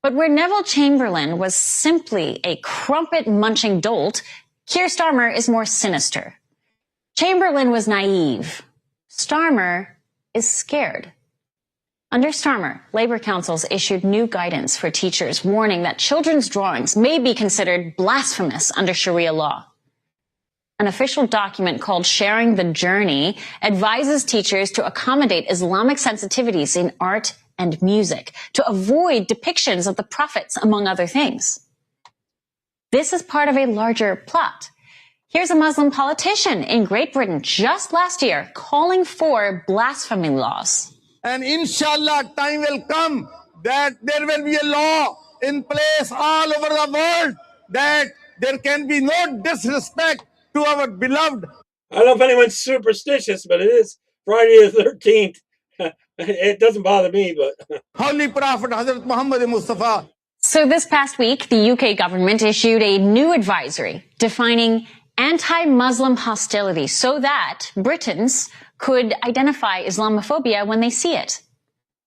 But where Neville Chamberlain was simply a crumpet-munching dolt, Keir Starmer is more sinister. Chamberlain was naive. Starmer is scared. Under Starmer, Labour councils issued new guidance for teachers warning that children's drawings may be considered blasphemous under Sharia law. An official document called Sharing the Journey advises teachers to accommodate Islamic sensitivities in art and music, to avoid depictions of the prophets, among other things. This is part of a larger plot. Here's a Muslim politician in Great Britain just last year calling for blasphemy laws. And inshallah, time will come that there will be a law in place all over the world that there can be no disrespect to our beloved. I don't know if anyone's superstitious, but it is Friday the 13th. It doesn't bother me, but Holy Prophet Hazrat Muhammad Mustafa. So this past week, the UK government issued a new advisory defining anti-Muslim hostility so that Britons could identify Islamophobia when they see it.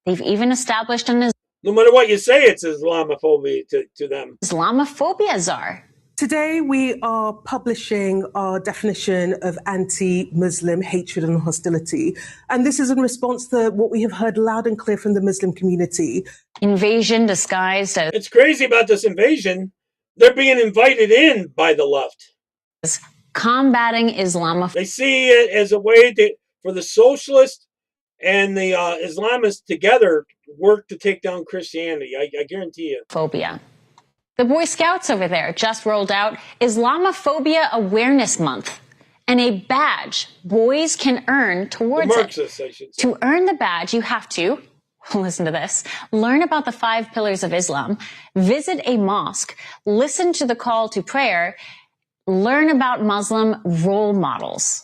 They've even established an no matter what you say, it's Islamophobia to them. Islamophobia czar. Today, we are publishing our definition of anti-Muslim hatred and hostility. And this is in response to what we have heard loud and clear from the Muslim community. Invasion disguised as... It's crazy about this invasion. They're being invited in by the left. Combating Islamophobia. They see it as a way for the socialists and the Islamists together work to take down Christianity. I guarantee you. Phobia. The Boy Scouts over there just rolled out Islamophobia Awareness Month and a badge boys can earn towards the Marxists, I should say. To earn the badge, you have to, listen to this, learn about the 5 pillars of Islam, visit a mosque, listen to the call to prayer, learn about Muslim role models.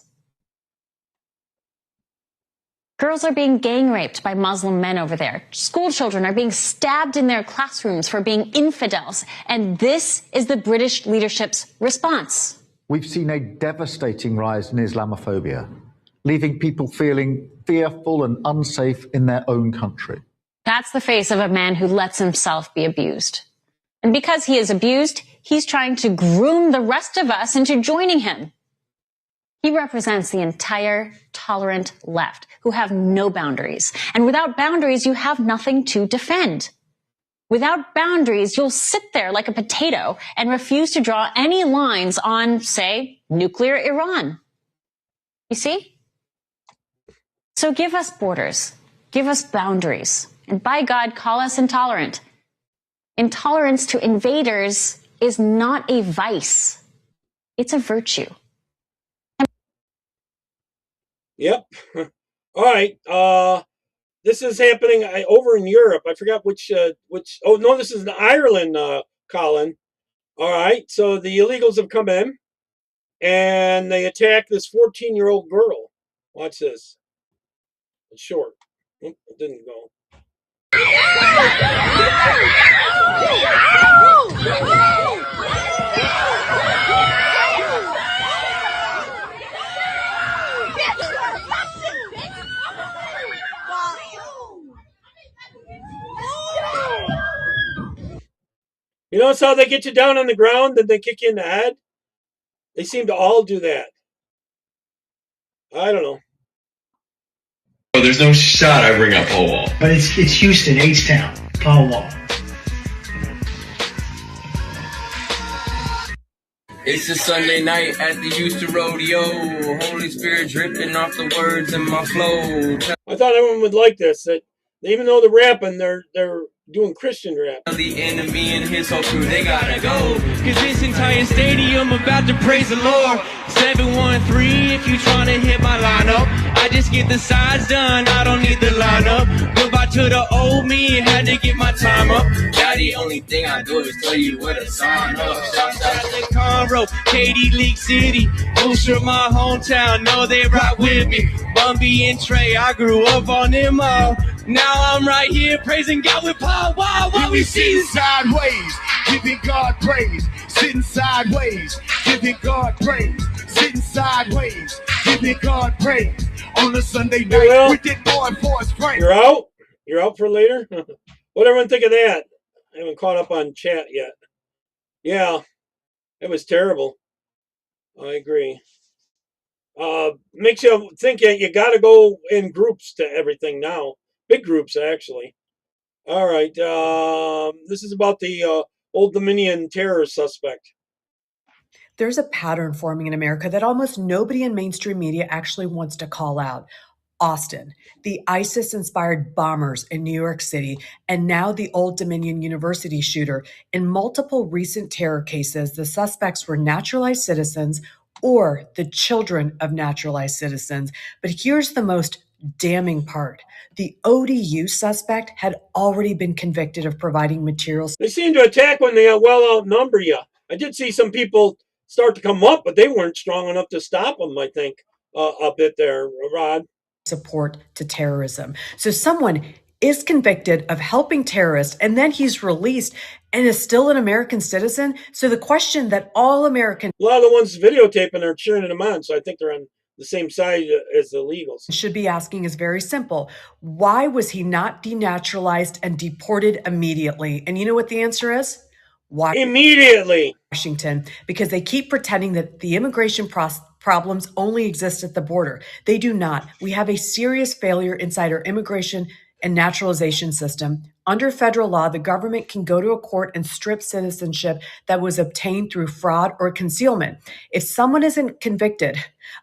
Girls are being gang raped by Muslim men over there. School children are being stabbed in their classrooms for being infidels. And this is the British leadership's response. We've seen a devastating rise in Islamophobia, leaving people feeling fearful and unsafe in their own country. That's the face of a man who lets himself be abused. And because he is abused, he's trying to groom the rest of us into joining him. He represents the entire tolerant left who have no boundaries. And without boundaries, you have nothing to defend. Without boundaries, you'll sit there like a potato and refuse to draw any lines on, say, nuclear Iran. You see? So give us borders, give us boundaries, and by God, call us intolerant. Intolerance to invaders is not a vice. It's a virtue. Yep. All right. This is happening over in Europe. I forgot which. Oh no, this is in Ireland, Colin. All right. So the illegals have come in, and they attack this 14-year-old girl. Watch this. It's short. Oop, it didn't go. You notice how they get you down on the ground, then they kick you in the head? They seem to all do that. I don't know. Oh, there's no shot I bring up Paul Wall. But it's Houston, H-Town, Paul Wall. It's a Sunday night at the Houston Rodeo. Holy Spirit dripping off the words in my flow. I thought everyone would like this. That even though they're rapping, they're doing Christian rap. The enemy and his whole crew, they gotta go. Cause this entire stadium about to praise the Lord. 713 if you tryna hit my lineup. I just get the sides done, I don't need the lineup. Goodbye to the old me, had to get my time up. Now the only thing I do is tell you where to sign up. Shouts out to Conroe, Katy, League City. Booster, my hometown, know they ride with me. Bumby and Trey, I grew up on them all. Now I'm right here praising God with power. What we see sideways, giving God praise. Sitting sideways, giving God praise. Sitting sideways, giving God praise. On a Sunday night with that boy Forrest Frank. You're out? You're out for later? What everyone think of that? I haven't caught up on chat yet. Yeah, it was terrible. I agree. Makes you think that you got to go in groups to everything now. Big groups, actually. All right. This is about the Old Dominion terror suspect. There's a pattern forming in America that almost nobody in mainstream media actually wants to call out. Austin, the ISIS-inspired bombers in New York City, and now the Old Dominion University shooter. In multiple recent terror cases, the suspects were naturalized citizens or the children of naturalized citizens. But here's the most damning part. The ODU suspect had already been convicted of providing materials. They seem to attack when they well outnumber you. I did see some people start to come up, but they weren't strong enough to stop them, I think, a bit there, Rod. Support to terrorism. So someone is convicted of helping terrorists, and then he's released and is still an American citizen. So the question that all Americans... A lot of the ones videotaping are cheering them on, so I think they're on the same side as the illegals. Should be asking is very simple. Why was he not denaturalized and deported immediately? And you know what the answer is? Why? Immediately. Washington, because they keep pretending that the immigration problems only exist at the border. They do not. We have a serious failure inside our immigration and naturalization system. Under federal law, the government can go to a court and strip citizenship that was obtained through fraud or concealment. If someone isn't convicted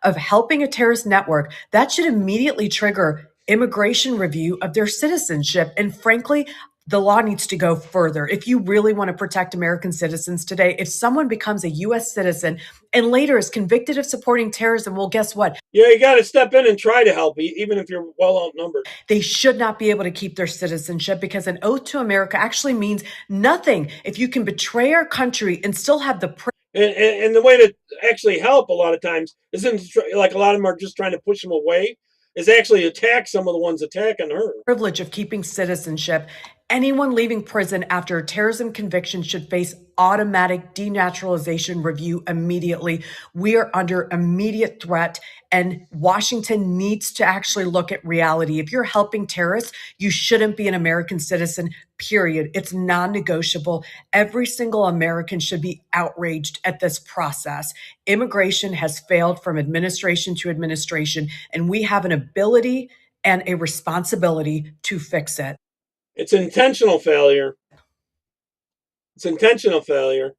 of helping a terrorist network, that should immediately trigger immigration review of their citizenship. And frankly, the law needs to go further. If you really want to protect American citizens today, if someone becomes a U.S. citizen and later is convicted of supporting terrorism, well, guess what? Yeah, you got to step in and try to help, even if you're well outnumbered. They should not be able to keep their citizenship because an oath to America actually means nothing if you can betray our country and still have the... And the way to actually help a lot of times isn't like a lot of them are just trying to push them away, is actually attack some of the ones attacking her. Privilege of keeping citizenship. Anyone leaving prison after a terrorism conviction should face automatic denaturalization review immediately. We are under immediate threat, and Washington needs to actually look at reality. If you're helping terrorists, you shouldn't be an American citizen, period. It's non-negotiable. Every single American should be outraged at this process. Immigration has failed from administration to administration, and we have an ability and a responsibility to fix it. It's intentional failure. It's intentional failure.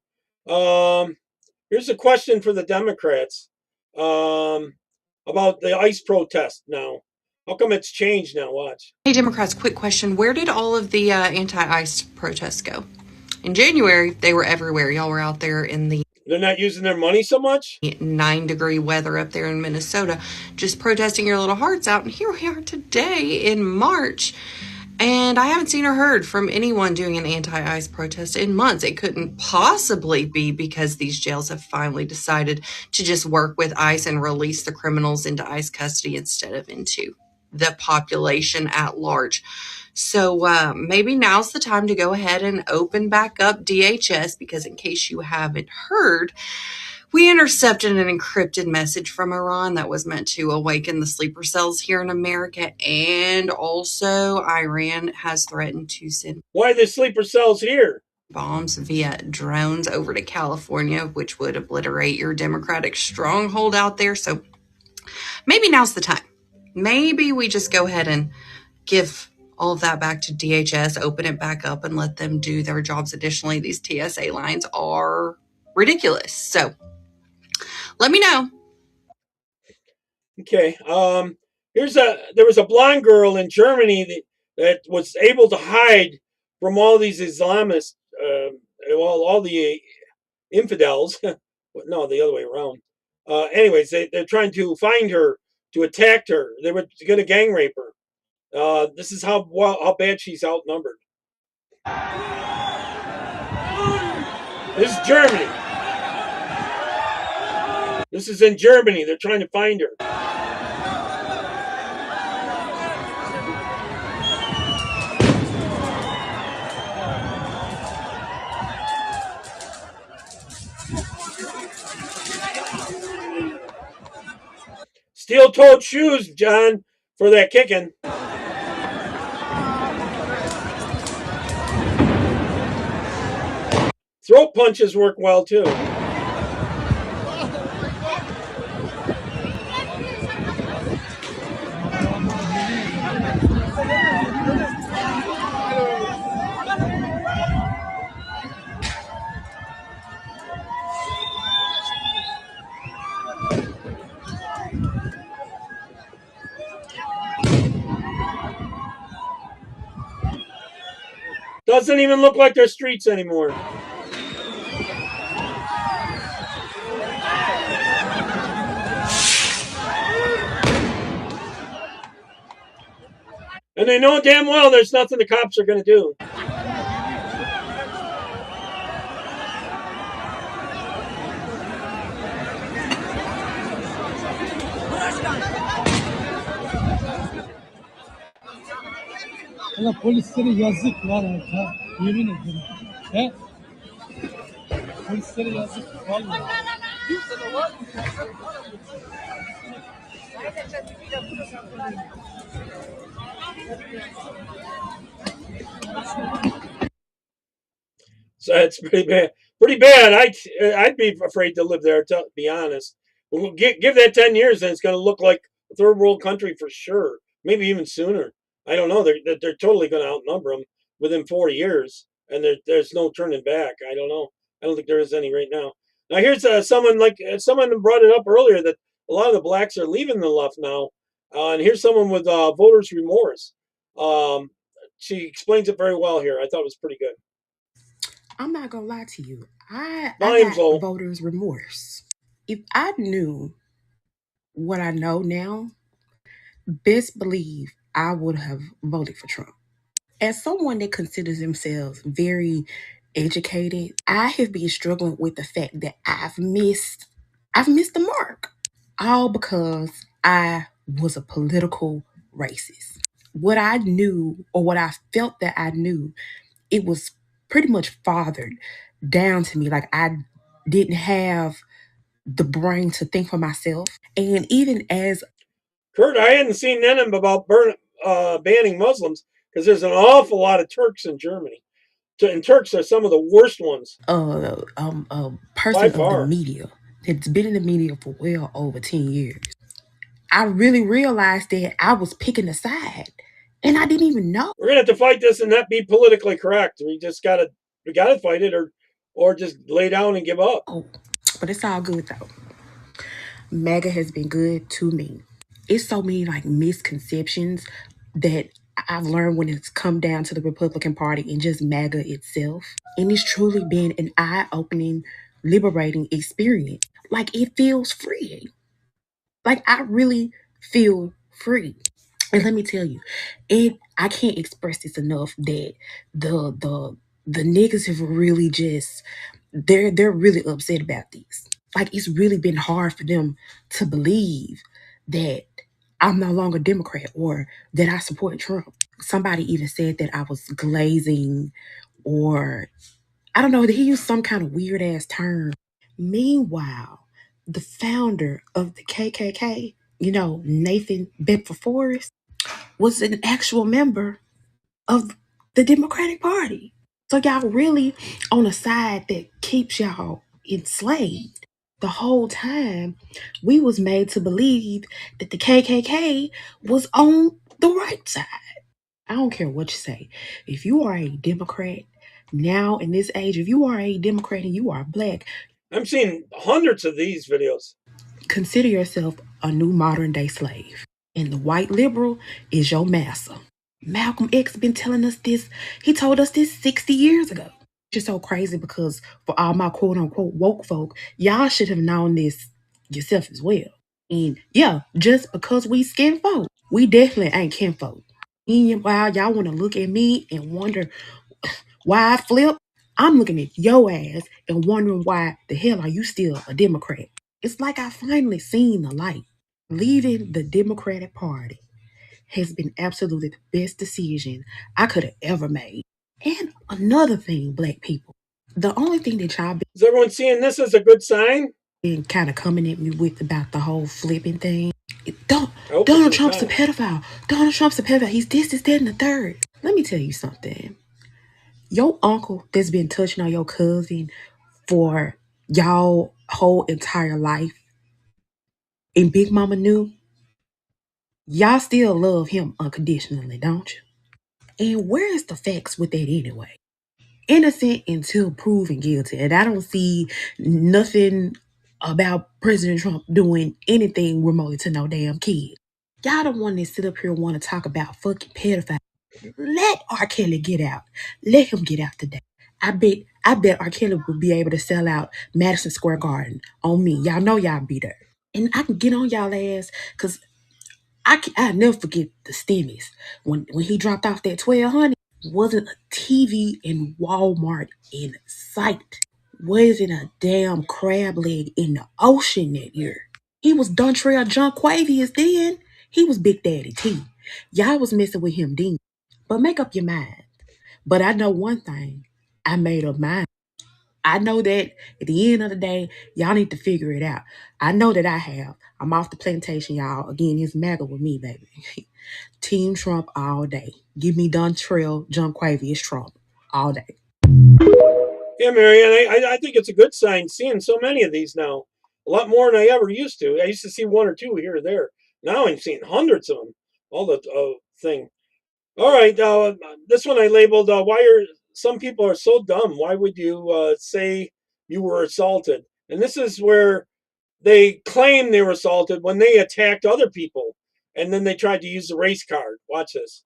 Here's a question for the Democrats about the ICE protest now. How come it's changed now? Watch. Hey, Democrats, quick question. Where did all of the anti-ICE protests go? In January, they were everywhere. Y'all were out there in the... They're not using their money so much? 9-degree weather up there in Minnesota, just protesting your little hearts out. And here we are today in March. And I haven't seen or heard from anyone doing an anti-ICE protest in months. It couldn't possibly be because these jails have finally decided to just work with ICE and release the criminals into ICE custody instead of into the population at large. So maybe now's the time to go ahead and open back up DHS, because in case you haven't heard, we intercepted an encrypted message from Iran that was meant to awaken the sleeper cells here in America. And also Iran has threatened to send... Why the sleeper cells here? bombs via drones over to California, which would obliterate your Democratic stronghold out there. So maybe now's the time. Maybe we just go ahead and give all of that back to DHS, open it back up, and let them do their jobs. Additionally, these TSA lines are ridiculous. So let me know. Okay. There was a blonde girl in Germany that was able to hide from all these Islamists, all the infidels. No, the other way around. Anyways, they're trying to find her, to attack her. They were going to gang rape her. This is how bad she's outnumbered. This is Germany. This is in Germany. They're trying to find her. Steel-toed shoes, John, for that kicking. Throat punches work well, too. Doesn't even look like they're streets anymore. And they know damn well there's nothing the cops are going to do. Allah polislere yazık var orada. Yemin ederim. He? Polislere yazık vallahi. So it's pretty bad. Pretty bad. I'd be afraid to live there, to be honest. We'll give that 10 years and it's going to look like a third world country for sure. Maybe even sooner. I don't know. They're totally going to outnumber them within 40 years, and there's no turning back. I don't know. I don't think there is any right now. Now here's someone brought it up earlier that a lot of the blacks are leaving the left now, and here's someone with voters' remorse. She explains it very well here. I thought it was pretty good. I'm not gonna lie to you. I got voters' remorse. If I knew what I know now, best believe I would have voted for Trump. As someone that considers themselves very educated, I have been struggling with the fact that I've missed the mark. All because I was a political racist. What I knew, or what I felt that I knew, it was pretty much fathered down to me. Like I didn't have the brain to think for myself. And even as Kurt, I hadn't seen nothing about banning Muslims, because there's an awful lot of Turks in Germany. And Turks are some of the worst ones. A person of the media that's been in the media for well over 10 years, I really realized that I was picking a side, and I didn't even know. We're gonna have to fight this and not be politically correct. We gotta fight it, or just lay down and give up. Oh, but it's all good though. MAGA has been good to me. It's so many like misconceptions that I've learned when it's come down to the Republican Party and just MAGA itself. And it's truly been an eye-opening, liberating experience. Like it feels free. Like I really feel free. And let me tell you, I can't express this enough that the niggas have really just they're really upset about this. Like it's really been hard for them to believe that I'm no longer Democrat or that I support Trump. Somebody even said that I was glazing, or I don't know, he used some kind of weird ass term. Meanwhile, the founder of the KKK, Nathan Bedford Forrest, was an actual member of the Democratic Party. So y'all really on a side that keeps y'all enslaved. The whole time we was made to believe that the KKK was on the right side. I don't care what you say. If you are a Democrat now in this age, if you are a Democrat and you are black, I'm seeing hundreds of these videos. Consider yourself a new modern day slave. And the white liberal is your master. Malcolm X been telling us this. He told us this 60 years ago. It's just so crazy because for all my quote unquote woke folk, y'all should have known this yourself as well. And yeah, just because we skin folk, we definitely ain't kinfolk. And while y'all want to look at me and wonder why I flip, I'm looking at your ass and wondering why the hell are you still a Democrat? It's like I finally seen the light. Leaving the Democratic Party has been absolutely the best decision I could have ever made. And another thing, black people, the only thing that y'all Is everyone seeing this as a good sign? been kind of coming at me with about the whole flipping thing. Donald Trump's a pedophile. Donald Trump's a pedophile. He's this, that, and the third. Let me tell you something. Your uncle that's been touching on your cousin for y'all whole entire life, and Big Mama knew, y'all still love him unconditionally, don't you? And where is the facts with that anyway? Innocent until proven guilty. And I don't see nothing about President Trump doing anything remotely to no damn kid. Y'all don't want to sit up here and want to talk about fucking pedophiles. Let R. Kelly get out. Let him get out today. I bet R. Kelly will be able to sell out Madison Square Garden on me. Y'all know y'all be there. And I can get on y'all ass because I never forget the stimmies. When he dropped off that $1,200, wasn't a TV in Walmart in sight. Wasn't a damn crab leg in the ocean that year. He was Dontrell John Quavius then. He was Big Daddy T. Y'all was messing with him then. But make up your mind. But I know one thing. I made up mine. I know that at the end of the day, y'all need to figure it out. I know that I have. I'm off the plantation, y'all. Again, it's MAGA with me, baby. Team Trump all day. Give me Dontrell John Quavius Trump all day. Yeah, Marianne, I think it's a good sign seeing so many of these now. A lot more than I ever used to. I used to see one or two here or there. Now I'm seeing hundreds of them. All the thing. All right, this one I labeled, why are some people are so dumb? Why would you say you were assaulted? And this is where they claim they were assaulted when they attacked other people. And then they tried to use the race card. Watch this.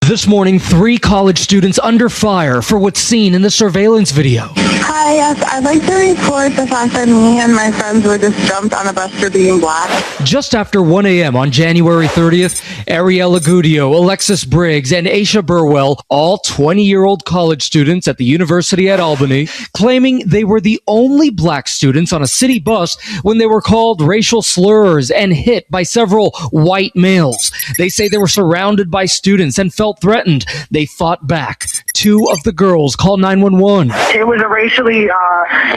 This morning, 3 college students under fire for what's seen in the surveillance video. Hi, yes, I'd like to report the fact that me and my friends were just jumped on a bus for being black. Just after 1 a.m. on January 30th, Ariella Gudio, Alexis Briggs, and Aisha Burwell, all 20-year-old college students at the University at Albany, claiming they were the only black students on a city bus when they were called racial slurs and hit by several white males. They say they were surrounded by students and felt threatened. They fought back. 2 of the girls called 911. It was a racially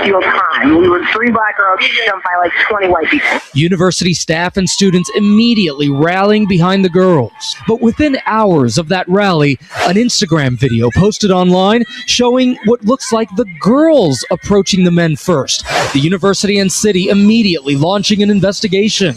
fueled crime. We were 3 black girls jumped by like 20 white people. University staff and students immediately rallying behind the girls. But within hours of that rally, an Instagram video posted online showing what looks like the girls approaching the men first. The university and city immediately launching an investigation.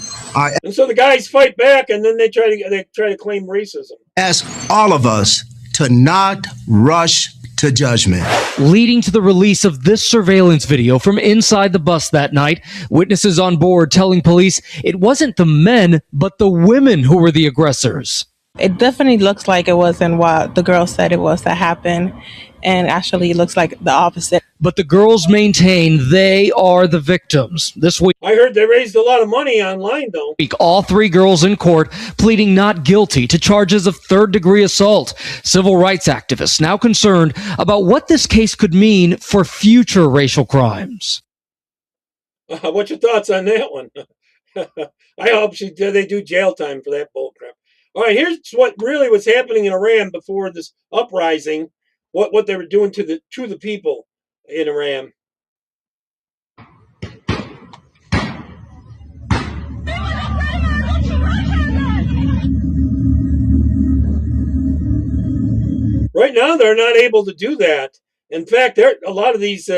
And so the guys fight back, and then they try to claim racism. Ask all of us to not rush to judgment. Leading to the release of this surveillance video from inside the bus that night, witnesses on board telling police it wasn't the men, but the women who were the aggressors. It definitely looks like it wasn't what the girl said it was that happened, and actually it looks like the opposite. But the girls maintain they are the victims. This week, I heard they raised a lot of money online, though. All 3 girls in court pleading not guilty to charges of third-degree assault. Civil rights activists now concerned about what this case could mean for future racial crimes. What's your thoughts on that one? I hope they do jail time for that bullcrap. All right, here's what really was happening in Iran before this uprising. What they were doing to the people in Iran. Right now, they're not able to do that. In fact, a lot of these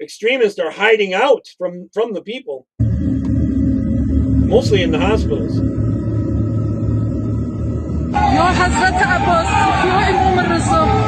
extremists are hiding out from the people, mostly in the hospitals. يا حضرة عباس يا إمام الرزاق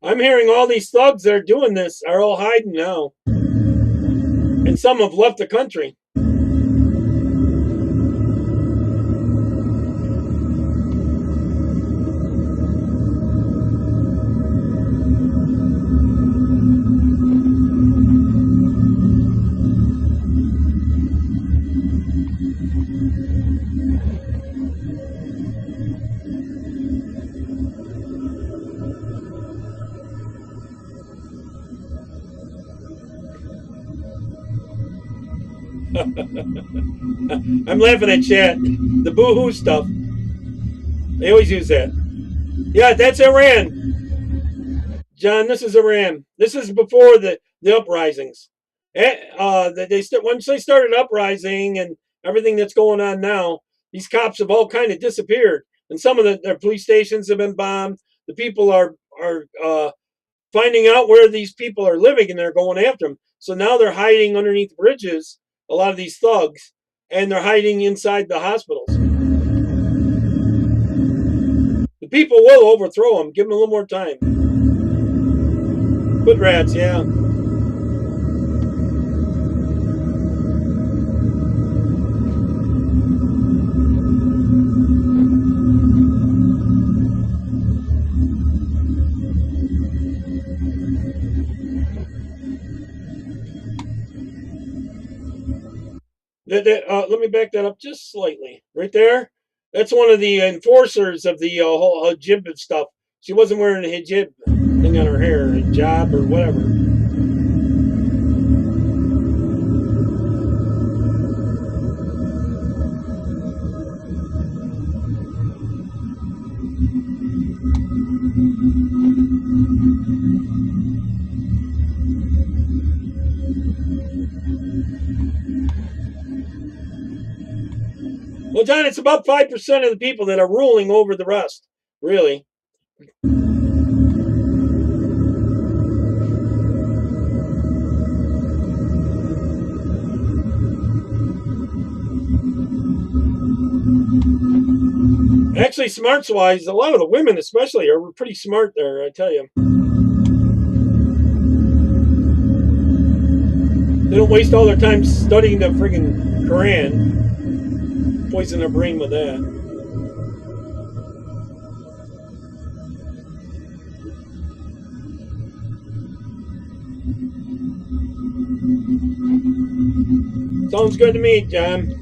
I'm hearing all these thugs that are doing this are all hiding now. And some have left the country. I'm laughing at chat. The boo-hoo stuff. They always use that. Yeah, that's Iran. John, this is Iran. This is before the uprisings. Once they started uprising and everything that's going on now, these cops have all kind of disappeared. And some of their police stations have been bombed. The people are finding out where these people are living, and they're going after them. So now they're hiding underneath bridges, a lot of these thugs, and they're hiding inside the hospitals. The people will overthrow them. Give them a little more time. Foot rats, yeah. Let me back that up just slightly. Right there, that's one of the enforcers of the whole hijab stuff. She wasn't wearing a hijab thing on her hair, a hijab or whatever. Well, John, it's about 5% of the people that are ruling over the rest, really. Actually, smarts-wise, a lot of the women especially are pretty smart there, I tell you. They don't waste all their time studying the friggin' Quran. Poison their brain with that. Sounds good to me, John.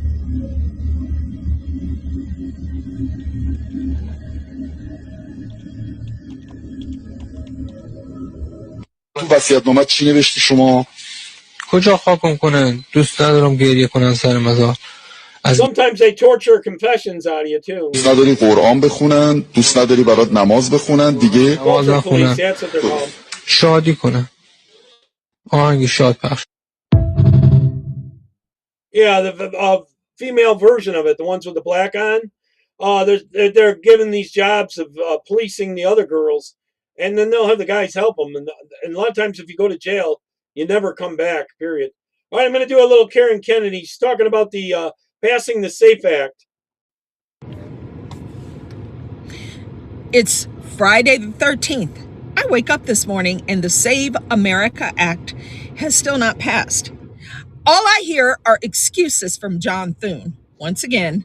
تو وصیت‌نامه چی نوشتی شما؟ کجا خاکم کنن؟ دوست ندارم گریه کنن سر مزار. Sometimes they torture confessions out of you too. دوست نداری قرآن بخونن، دوست نداری برات نماز بخونن دیگه. نماز نخونن. شادی کنن. آهنگ شاد پخش. Yeah, the female version of it, the ones with the black on, they're given these jobs of policing the other girls, and then they'll have the guys help them. And a lot of times, if you go to jail, you never come back. Period. All right, I'm going to do a little Karen Kennedy. She's talking about the passing the SAFE Act. It's Friday the 13th. I wake up this morning and the Save America Act has still not passed. All I hear are excuses from John Thune. Once again,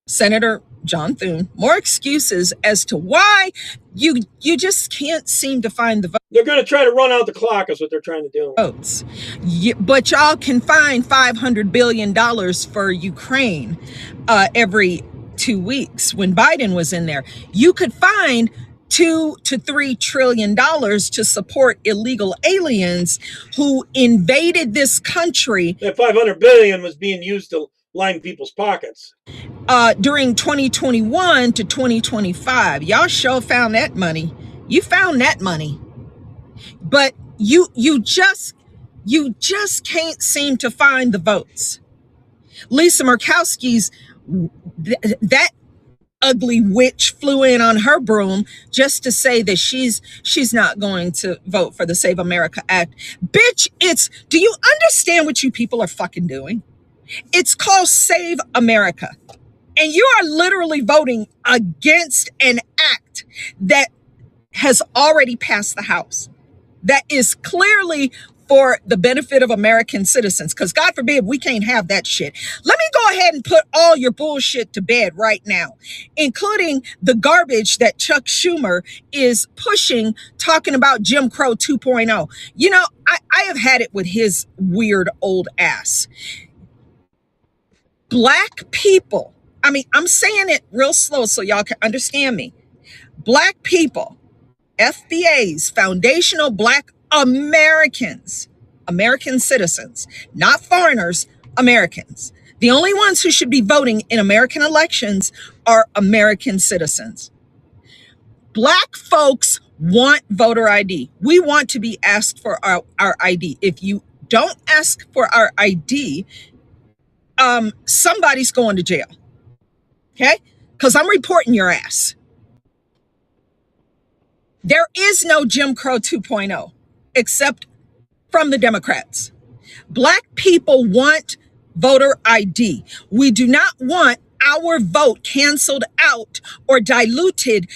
Senator John Thune, more excuses as to why you just can't seem to find the votes. They're going to try to run out the clock is what they're trying to do. Votes. But y'all can find $500 billion for Ukraine every 2 weeks. When Biden was in there, you could find $2 to $3 trillion to support illegal aliens who invaded this country. That $500 billion was being used to line people's pockets. During 2021 to 2025. Y'all sure found that money. You found that money. But you just can't seem to find the votes. Lisa Murkowski's, that ugly witch flew in on her broom just to say that she's not going to vote for the Save America Act. Bitch, do you understand what you people are fucking doing? It's called Save America. And you are literally voting against an act that has already passed the House, that is clearly for the benefit of American citizens, because God forbid we can't have that shit. Let me go ahead and put all your bullshit to bed right now, including the garbage that Chuck Schumer is pushing, talking about Jim Crow 2.0. You know, I have had it with his weird old ass. Black people, I mean, I'm saying it real slow so y'all can understand me. Black people, FBAs, foundational Black Americans, American citizens, not foreigners, Americans. The only ones who should be voting in American elections are American citizens. Black folks want voter ID. We want to be asked for our ID. If you don't ask for our ID, somebody's going to jail. Okay? Because I'm reporting your ass. There is no Jim Crow 2.0 except from the Democrats. Black people want voter ID. We do not want our vote canceled out or diluted.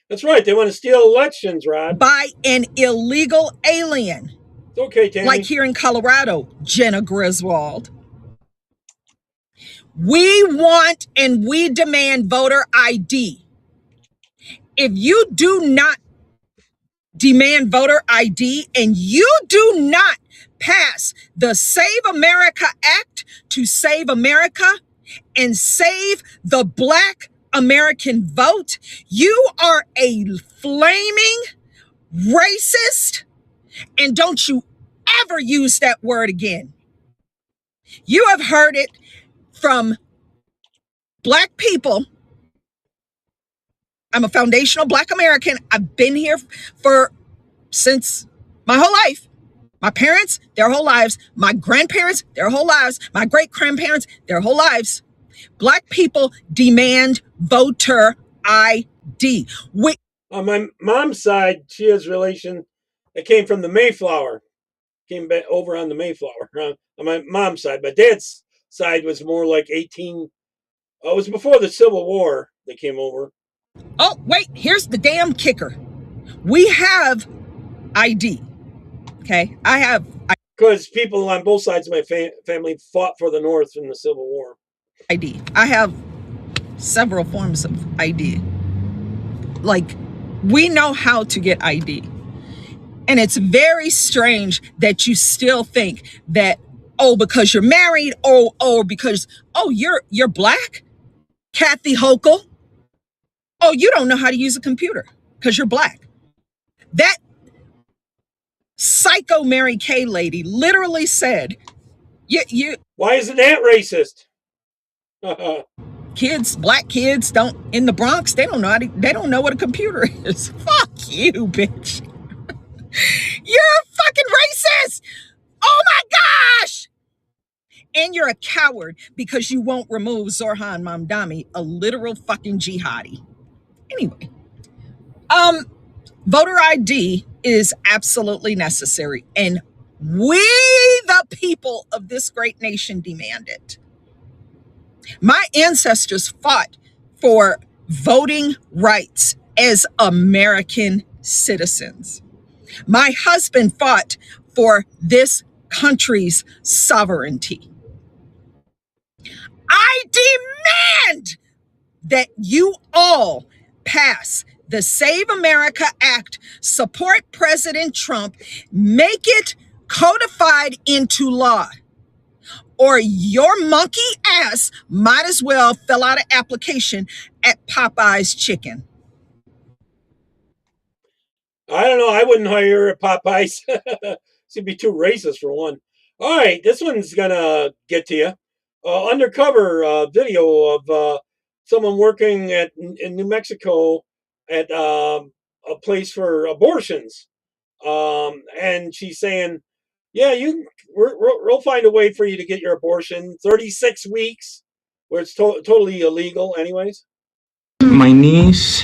That's right. They want to steal elections, Rod. By an illegal alien. It's okay, Tammy. Like here in Colorado, Jenna Griswold. We want and we demand voter ID. If you do not demand voter ID and you do not pass the Save America Act to save America and save the Black American vote, you are a flaming racist, and don't you ever use that word again. You have heard it from Black people. I'm a foundational Black American. I've been here since my whole life. My parents, their whole lives. My grandparents, their whole lives. My great-grandparents, their whole lives. Black people demand voter ID. On my mom's side, she has relation that came from the Mayflower. Came back over on the Mayflower. On my mom's side. My dad's side was more like it was before the Civil War they came over. Oh, wait, here's the damn kicker. We have ID. Okay, I have. Because people on both sides of my family fought for the North in the Civil War. ID. I have several forms of ID. Like, we know how to get ID. And it's very strange that you still think that, oh, because you're married, or because, oh, you're Black, Kathy Hochul. Oh, you don't know how to use a computer because you're Black. That psycho Mary Kay lady literally said, you. Why isn't that racist? Kids, Black kids in the Bronx, they don't know what a computer is. Fuck you, bitch. You're a fucking racist. Oh my gosh. And you're a coward because you won't remove Zorhan Mamdani, a literal fucking jihadi. Anyway, voter ID is absolutely necessary, and we, the people of this great nation, demand it. My ancestors fought for voting rights as American citizens. My husband fought for this country's sovereignty. I demand that you all pass the Save America Act, support President Trump, make it codified into law, or your monkey ass might as well fill out an application at Popeye's Chicken. I don't know. I wouldn't hire her at Popeyes. She'd be too racist for one. All right, this one's gonna get to you. Undercover video of someone working in New Mexico at a place for abortions, and she's saying, "Yeah, we'll find a way for you to get your abortion. 36 weeks, where it's totally illegal, anyways." My niece,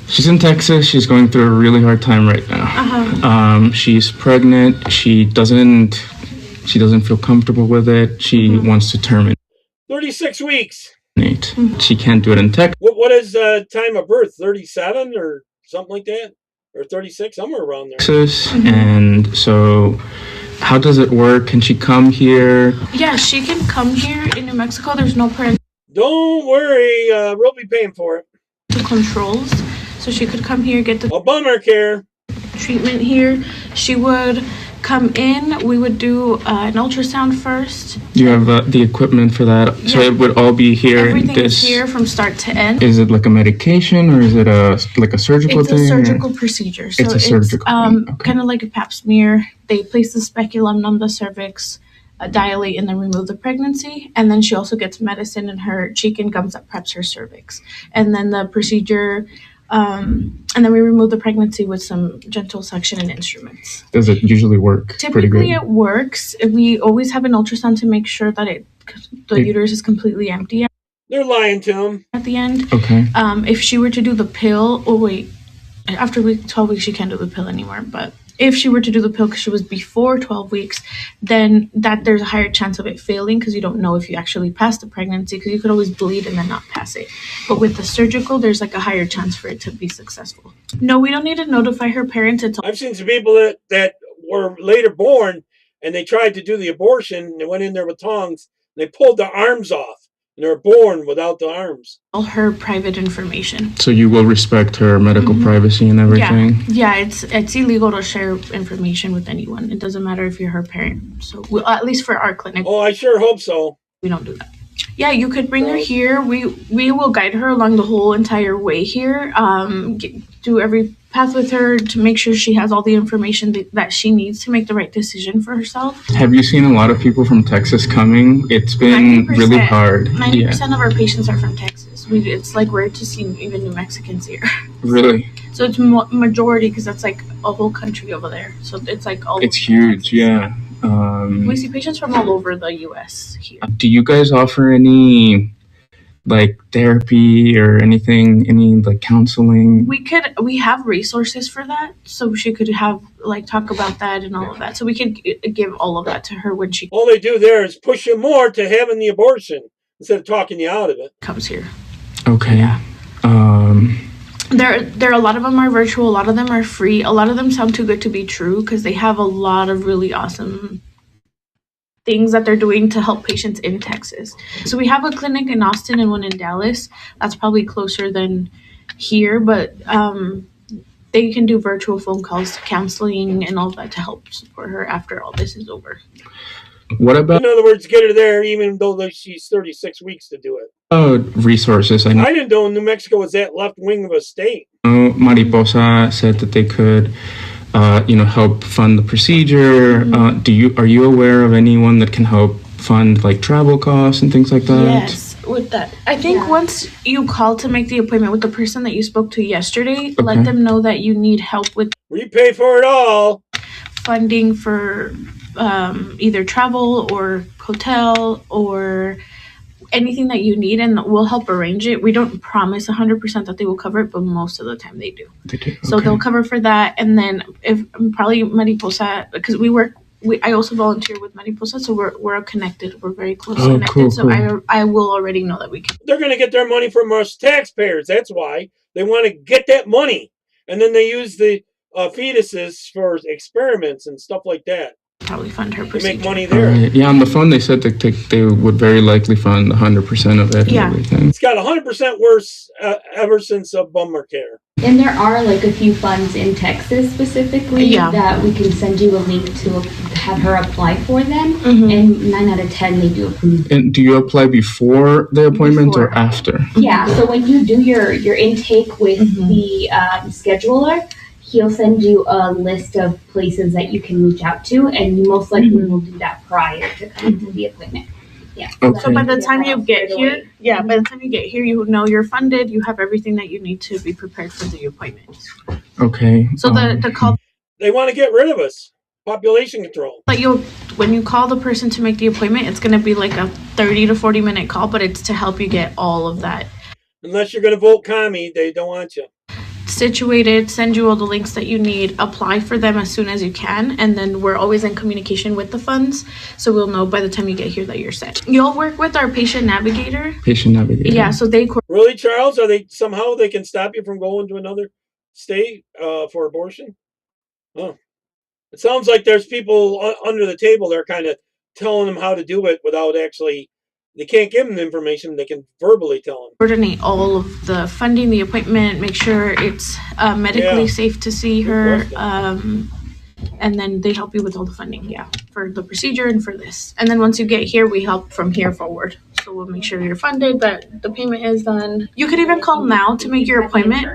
she's in Texas. She's going through a really hard time right now. She's pregnant. She doesn't feel comfortable with it. She wants to terminate. 36 weeks. She can't do it in Texas. What is time of birth? 37 or something like that, or 36, somewhere around there. And so, how does it work? Can she come here? Yeah, she can come here in New Mexico. There's no parental Don't worry, we'll be paying for it. controls, so she could come here, get the Obamacare treatment here. She would come in. We would do an ultrasound first. You have the equipment for that, so Yeah. it would all be here. In Everything is this. here from start to end. Is it like a medication or is it a surgical It's thing? a surgical procedure. So It's a surgical kind of like a pap smear. They place the speculum on the cervix, dilate, and then remove the pregnancy. And then she also gets medicine in her cheek and gums that preps her cervix. And then the procedure, and then we remove the pregnancy with some gentle suction and instruments. Does it usually work pretty Typically, good? it works. We always have an ultrasound to make sure that the uterus is completely empty They're lying to him at the end. Okay. If she were to do the pill, after week 12 weeks, she can't do the pill anymore. But if she were to do the pill because she was before 12 weeks, then there's a higher chance of it failing because you don't know if you actually passed the pregnancy because you could always bleed and then not pass it. But with the surgical, there's like a higher chance for it to be successful. No, we don't need to notify her parents. I've seen some people that were later born and they tried to do the abortion and they went in there with tongs and they pulled the arms off and they're born without the arms. All her private information. So you will respect her medical privacy and everything? Yeah, it's illegal to share information with anyone. It doesn't matter if you're her parent. So at least for our clinic. Oh, I sure hope so. We don't do that. Yeah, you could bring her here. We will guide her along the whole entire way here. Do every path with her to make sure she has all the information that she needs to make the right decision for herself. Have you seen a lot of people from Texas coming? It's been really hard. 90% of our patients are from Texas. It's like rare to see even New Mexicans here. Really? So it's majority because that's like a whole country over there. So it's like all. It's huge, yeah. We see patients from all over the U.S. here. Do you guys offer any like therapy or anything, any like counseling? We have resources for that, so she could have like talk about that and all of that. So we could give all of that to her when she All they do there is push you more to having the abortion instead of talking you out of it. comes here. Okay. There a lot of them are virtual, a lot of them are free, a lot of them sound too good to be true because they have a lot of really awesome things that they're doing to help patients in Texas. So we have a clinic in Austin and one in Dallas. That's probably closer than here, but they can do virtual phone calls, counseling, and all that to help support her after all this is over. What about In other words, get her there even though she's 36 weeks to do it. resources? I I didn't know New Mexico was that left wing of a state. know Mariposa said that they could, help fund the procedure. Are you aware of anyone that can help fund like travel costs and things like that? Yes, with that. I think once you call to make the appointment with the person that you spoke to yesterday, let them know that you need help with We pay for it all. funding for either travel or hotel or anything that you need, and we'll help arrange it. We don't promise 100% that they will cover it, but most of the time they do. So they'll cover for that, and then if probably Mariposa, because I also volunteer with Mariposa, so we're connected. We're very close connected. cool, So cool. I will already know that we can. They're going to get their money from us taxpayers. That's why they want to get that money. And then they use the fetuses for experiments and stuff like that. probably fund her They procedure. make money there. Yeah, on the phone they said that they would very likely fund 100% of it Yeah. and everything. It's got 100% worse ever since Obamacare. And there are like a few funds in Texas specifically Yeah. that we can send you a link to have her apply for them. Mhm. And 9 out of 10 they do approve. And do you apply before the appointment or after? Yeah, so when you do your intake with the scheduler, he'll send you a list of places that you can reach out to, and you most likely will do that prior to coming to the appointment. Yeah. Okay. So by the time you get here, by the time you get here, you know you're funded. You have everything that you need to be prepared for the appointment. Okay. So the call They want to get rid of us. Population control. that when you call the person to make the appointment, it's going to be like a 30 to 40 minute call, but it's to help you get all of that Unless you're going to vote commie, they don't want you. situated, send you all the links that you need, apply for them as soon as you can, and then we're always in communication with the funds, so we'll know by the time you get here that you're set. You'll work with our patient navigator. Patient navigator. Yeah, so they Really, Charles? Are they somehow they can stop you from going to another state for abortion? Oh, it sounds like there's people under the table. They're kind of telling them how to do it without actually. They can't give them the information. They can verbally tell them. coordinate all of the funding, the appointment, make sure it's medically Yeah. safe to see her, and then they help you with all the funding, for the procedure and for this. And then once you get here, we help from here forward. So we'll make sure you're funded, that the payment is done. You could even call now to make your appointment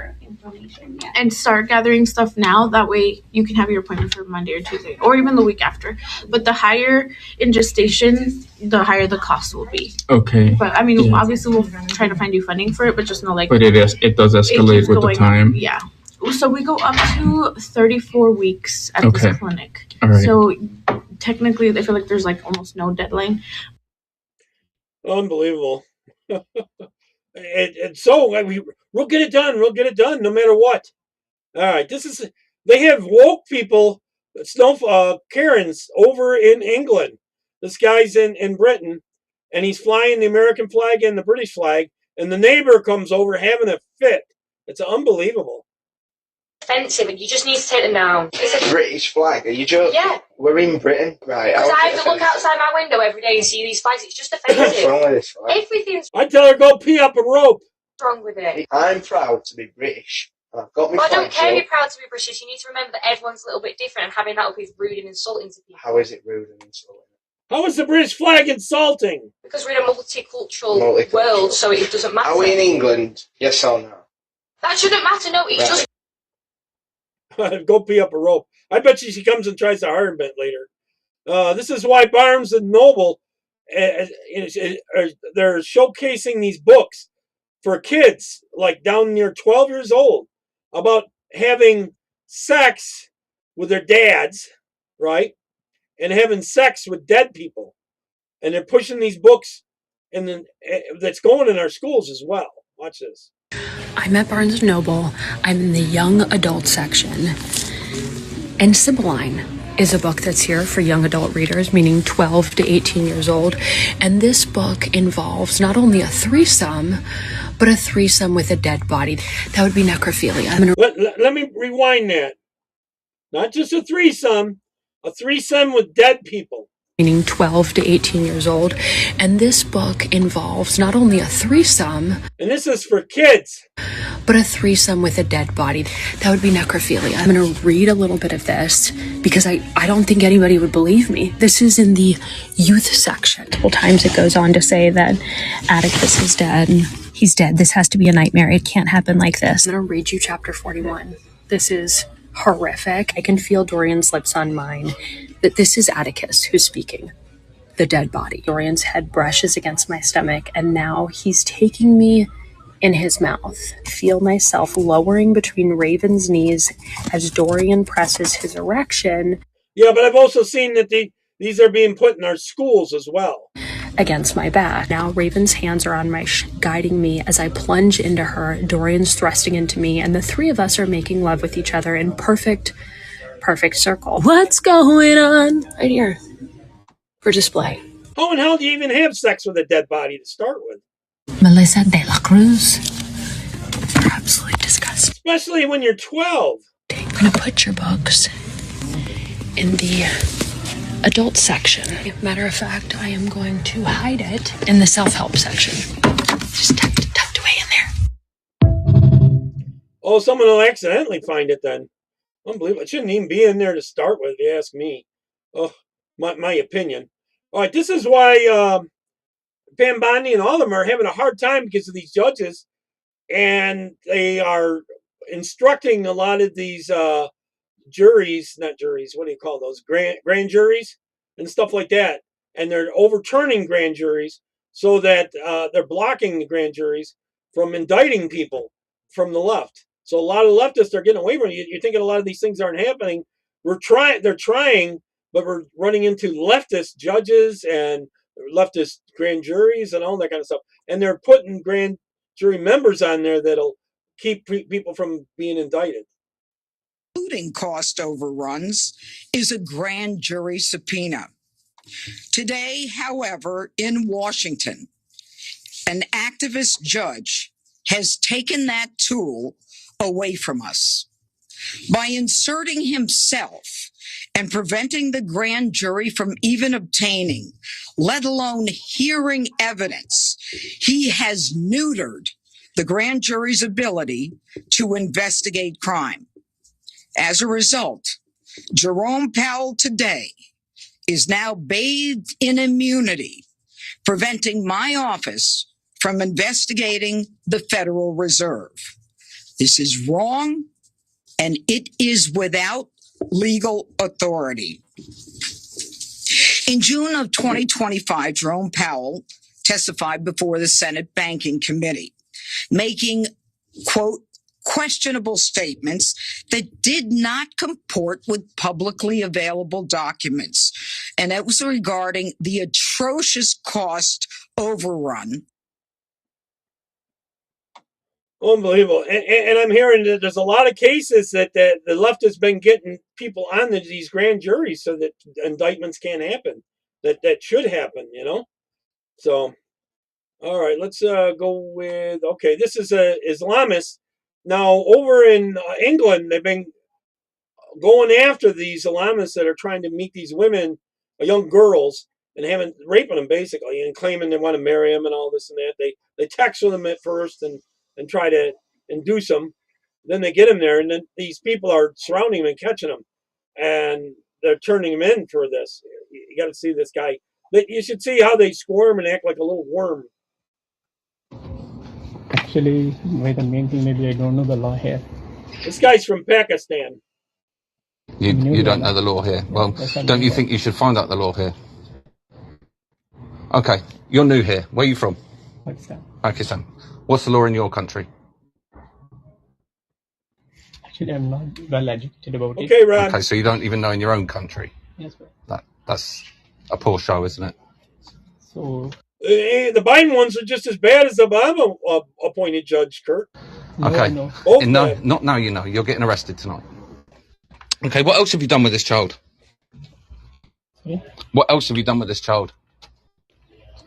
and start gathering stuff now. That way you can have your appointment for Monday or Tuesday or even the week after. But the higher in gestation, the higher the cost will be. Okay. But I mean, Yeah. obviously we'll try to find you funding for it, but just know like. But it does escalate keeps with the going up. time. Yeah. So we go up to 34 weeks at Okay. this clinic. All right. So technically, I feel like there's like almost no deadline. Unbelievable. And so we'll get it done. We'll get it done no matter what. All right. They have woke people, Karens over in England. This guy's in Britain, and he's flying the American flag and the British flag, and the neighbor comes over having a fit. It's unbelievable. Offensive, and you just need to take them down. It's a British flag? Are you joking? Yeah. We're in Britain, right? Because how I is it have to look offensive? outside my window every day and see these flags. It's just What's offensive. wrong with this flag? Everything's I tell her go pee up a rope. wrong with it. I'm proud to be British. I've got my Well, I don't flag care if up. you're proud to be British. You need to remember that everyone's a little bit different, and having that up is rude and insulting to people. How is it rude and insulting? How is the British flag insulting? Because we're in a multicultural Multicultural. world, so it doesn't matter. Are we in England? Yes or no? That shouldn't matter. No, it's Right. just Go pee up a rope. I bet she comes and tries to harm it later. This is why Barnes and Noble, they're showcasing these books for kids like down near 12 years old about having sex with their dads, right? And having sex with dead people. And they're pushing these books, and then that's going in our schools as well. Watch this. I'm at Barnes & Noble. I'm in the young adult section. And Sibylline is a book that's here for young adult readers, meaning 12 to 18 years old. And this book involves not only a threesome, but a threesome with a dead body. That would be necrophilia. Let me rewind that. Not just a threesome with dead people. Meaning 12 to 18 years old. And this book involves not only a threesome, and this is for kids, but a threesome with a dead body. That would be necrophilia. I'm going to read a little bit of this because I don't think anybody would believe me. This is in the youth section. Multiple times it goes on to say that Atticus is dead. He's dead. This has to be a nightmare. It can't happen like this. I'm going to read you chapter 41. This is horrific. I can feel Dorian's lips on mine. That this is Atticus who's speaking. The dead body. Dorian's head brushes against my stomach, and now he's taking me in his mouth. I feel myself lowering between Raven's knees as Dorian presses his erection. Yeah, but I've also seen that these are being put in our schools as well. Against my back. Now Raven's hands are on my guiding me as I plunge into her. Dorian's thrusting into me, and the three of us are making love with each other in perfect circle. What's going on? Right here. For display. How in hell do you even have sex with a dead body to start with? Melissa de la Cruz. You're absolutely disgusting. Especially when you're 12. I'm gonna put your books in the adult section. Matter of fact, I am going to hide it in the self-help section. Just tucked away in there. Oh, someone will accidentally find it then. Unbelievable. It shouldn't even be in there to start with, if you ask me. Oh, my opinion. All right, this is why Pam Bondi and all of them are having a hard time because of these judges, and they are instructing a lot of these juries, not juries, what do you call those? Grand juries and stuff like that. And they're overturning grand juries so that they're blocking the grand juries from indicting people from the left. So a lot of leftists are getting away from it. You're thinking a lot of these things aren't happening. They're trying, but we're running into leftist judges and leftist grand juries and all that kind of stuff. And they're putting grand jury members on there that'll keep people from being indicted. Including cost overruns, is a grand jury subpoena. Today, however, in Washington, an activist judge has taken that tool away from us by inserting himself and preventing the grand jury from even obtaining, let alone hearing evidence. He has neutered the grand jury's ability to investigate crime. As a result, Jerome Powell today is now bathed in immunity, preventing my office from investigating the Federal Reserve. This is wrong, and it is without legal authority. In June of 2025, Jerome Powell testified before the Senate Banking Committee, making, quote, questionable statements that did not comport with publicly available documents. And that was regarding the atrocious cost overrun. Unbelievable. And I'm hearing that there's a lot of cases that the left has been getting people on these grand juries so that indictments can't happen. That should happen, you know? So, all right, let's go with, okay, this is a Islamist. Now, over in England, they've been going after these Islamists that are trying to meet these women, young girls, and raping them basically, and claiming they want to marry them and all this and that. They text them at first and try to induce them. Then they get them there, and then these people are surrounding them and catching them, and they're turning them in for this. You got to see this guy. You should see how they squirm and act like a little worm. Actually, by the main thing, maybe I don't know the law here. This guy's from Pakistan. You don't know the law here. Well, don't you think you should find out the law here? Okay, you're new here. Where are you from? Pakistan. Pakistan. What's the law in your country? Actually, I'm not well educated about it. Okay, Ron. Okay, so you don't even know in your own country. Yes, sir. That's a poor show, isn't it? So the Biden ones are just as bad as the Obama appointed judge, Kurt. Okay. No, not now. You know, you're getting arrested tonight. Okay, what else have you done with this child? Sorry? What else have you done with this child?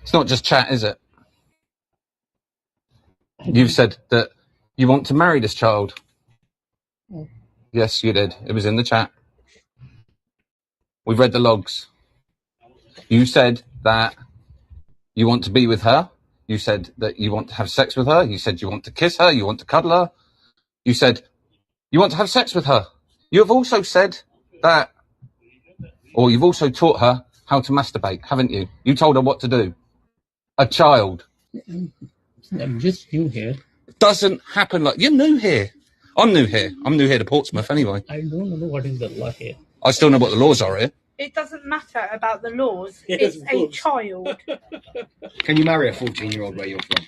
It's not just chat, is it? You've said that you want to marry this child. Oh. Yes, you did. It was in the chat. We've read the logs. You said that you want to be with her. You said that you want to have sex with her. You said you want to kiss her. You want to cuddle her. You said you want to have sex with her. You have also said that, or you've also taught her how to masturbate, haven't you? You told her what to do. A child. I'm just new here. It doesn't happen like... You're new here. I'm new here. I'm new here to Portsmouth anyway. I don't know what is the law here. I still know what the laws are here. It doesn't matter about the laws. Yes, It's a child. Can you marry a 14-year-old where you're from?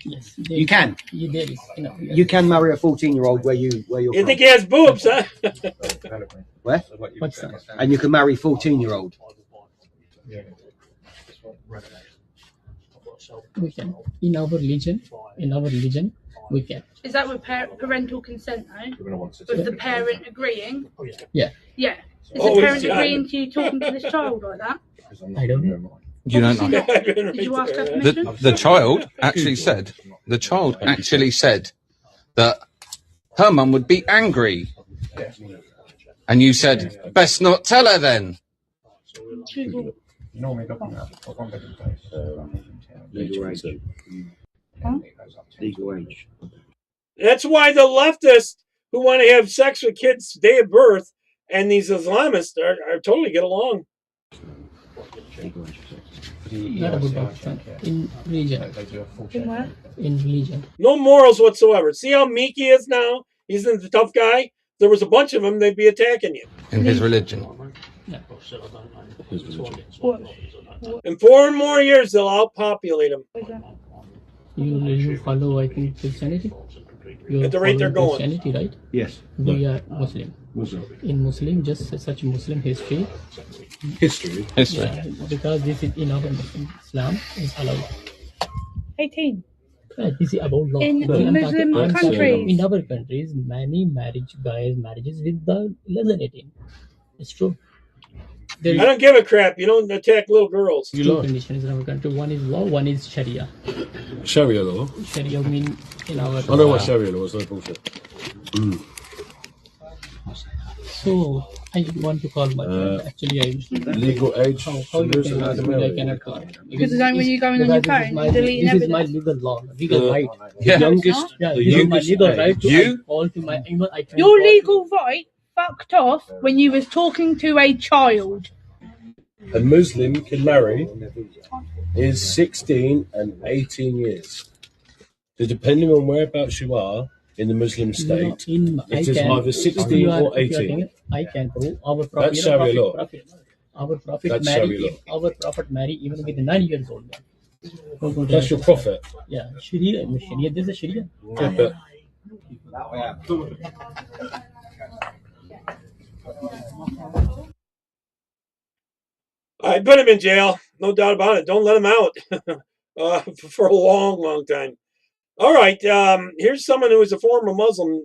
Yes, You can. There is, You can marry a 14-year-old where you're You from. think he has boobs, huh? Where? What's that? And you can marry 14-year-old. We can. In our religion, we can. Is that with parental consent, though? With the parent agreeing? Yeah. Yeah. Is Oh, the parent yeah. agreeing to you talking to this child like that? I don't know. You don't know. Did you ask her permission? The child actually said that her mum would be angry. And you said, best not tell her then. Legal age. That's why the leftists who want to have sex with kids day of birth and these Islamists are totally get along. Not about doctrine. In religion. In where? In religion. No morals whatsoever. See how meek he is now? He's the tough guy. If there was a bunch of them, they'd be attacking you. In his religion. What? In 4 more years, they'll outpopulate him. You follow, I think, Christianity? You At the rate they're follow going. Christianity, right? Yes. We are Muslim. In Muslim, just such Muslim history. History. Yeah, because this is in our Islam is allowed. 18. This is about law. In But I'm Muslim talking- countries. In our countries, many marriages with the less than 18. It's true. I don't give a crap. You don't attack little girls. Two conditions in our country. One is law, one is Sharia. Sharia law. Sharia mean in our. I know what Sharia law is. No bullshit. So I want to call my friend. Actually, I legal age. How you can ask me? I cannot call. Because it's only when you're going on your phone, you're deleting This is everything. my legal law, legal right. The youngest. Yeah, The this is my youngest legal age. right to You? call to my. Even I can Your call legal right fucked off when you was talking to a child. A Muslim can marry is 16 and 18 years. So depending on whereabouts you are in the Muslim state, it is either 16 or 18. I can prove our prophet. That's Sharia law. Our prophet That's married. Sharia Our prophet married even with 9 years old. That's your prophet. Yeah, Sharia. Sharia. This is Sharia. Yeah, but I put him in jail, no doubt about it. Don't let him out for a long, long time. All right, here's someone who is a former Muslim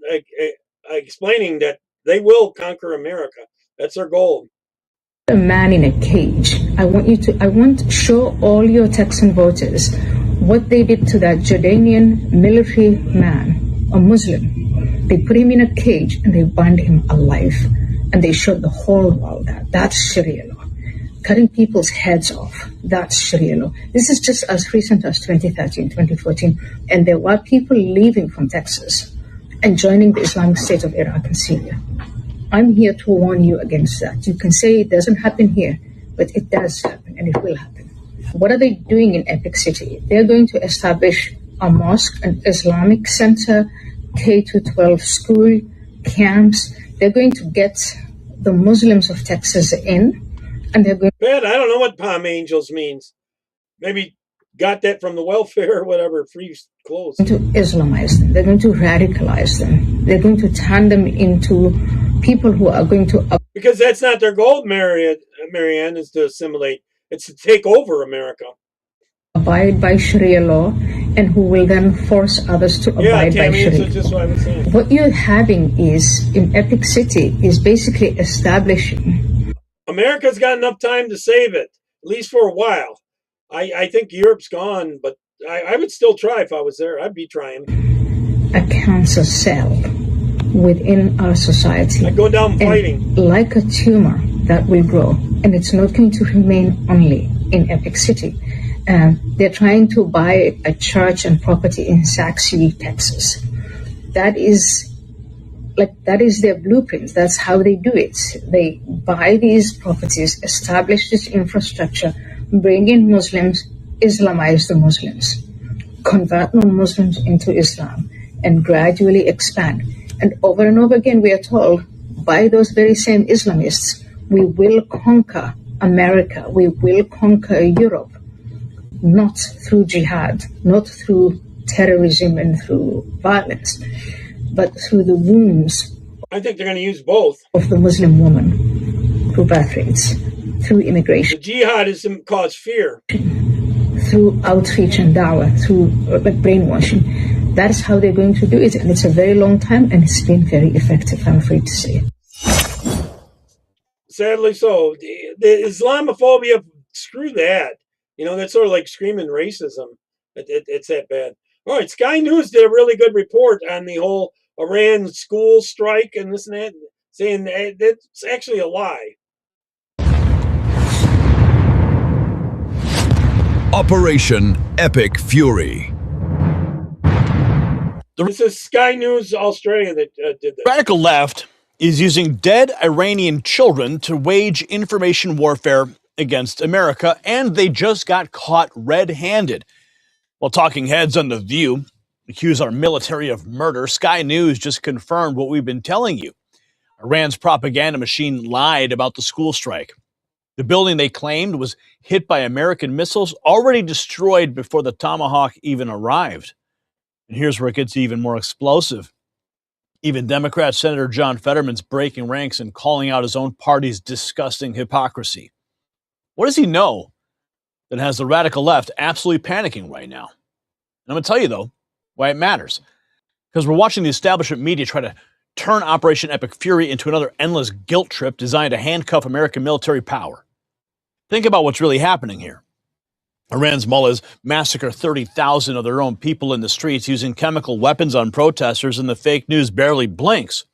explaining that they will conquer America. That's their goal. A man in a cage. I want to show all your Texan voters what they did to that Jordanian military man, a Muslim. They put him in a cage and they burned him alive. And they showed the whole world that. That's Sharia law. Cutting people's heads off. That's Sharia law. This is just as recent as 2013, 2014. And there were people leaving from Texas and joining the Islamic State of Iraq and Syria. I'm here to warn you against that. You can say it doesn't happen here, but it does happen and it will happen. What are they doing in Epic City? They're going to establish a mosque, an Islamic center, K-12 school, camps. They're going to get the Muslims of Texas in, and they're going Man, I don't know what Palm Angels means. Maybe got that from the welfare or whatever, free clothes. to Islamize them. They're going to radicalize them. They're going to turn them into people who are going to Because that's not their goal, Marianne, is to assimilate. It's to take over America. abide by Sharia law and who will then force others to Yeah, abide by Tammy, Sharia. that's just what I was saying. What you're having is, in Epic City, is basically establishing America's got enough time to save it, at least for a while. I think Europe's gone, but I would still try if I was there. I'd be trying. a cancer cell within our society. I'd go down And fighting. like a tumor that will grow, and it's not going to remain only in Epic City. They're trying to buy a church and property in Sac City, Texas. That is their blueprint. That's how they do it. They buy these properties, establish this infrastructure, bring in Muslims, Islamize the Muslims, convert non-Muslims into Islam, and gradually expand. And over again, we are told by those very same Islamists, we will conquer America, we will conquer Europe, not through jihad, not through terrorism and through violence, but through the wounds I think they're going to use both. of the Muslim woman, through birth rates, through immigration, The jihadism caused fear. through outreach and dawah, through brainwashing. That is how they're going to do it, and it's a very long time, and it's been very effective, I'm afraid to say. Sadly so. The Islamophobia, screw that. You know, that's sort of like screaming racism. It's that bad. All right, Sky News did a really good report on the whole Iran school strike and this and that, saying that it's actually a lie. Operation Epic Fury. This is Sky News Australia that did that. Radical left is using dead Iranian children to wage information warfare against America, and they just got caught red-handed. While talking heads on The View accuse our military of murder, Sky News just confirmed what we've been telling you. Iran's propaganda machine lied about the school strike. The building they claimed was hit by American missiles already destroyed before the Tomahawk even arrived. And here's where it gets even more explosive. Even Democrat Senator John Fetterman's breaking ranks and calling out his own party's disgusting hypocrisy. What does he know that has the radical left absolutely panicking right now? And I'm going to tell you, though, why it matters. Because we're watching the establishment media try to turn Operation Epic Fury into another endless guilt trip designed to handcuff American military power. Think about what's really happening here. Iran's mullahs massacre 30,000 of their own people in the streets using chemical weapons on protesters, and the fake news barely blinks.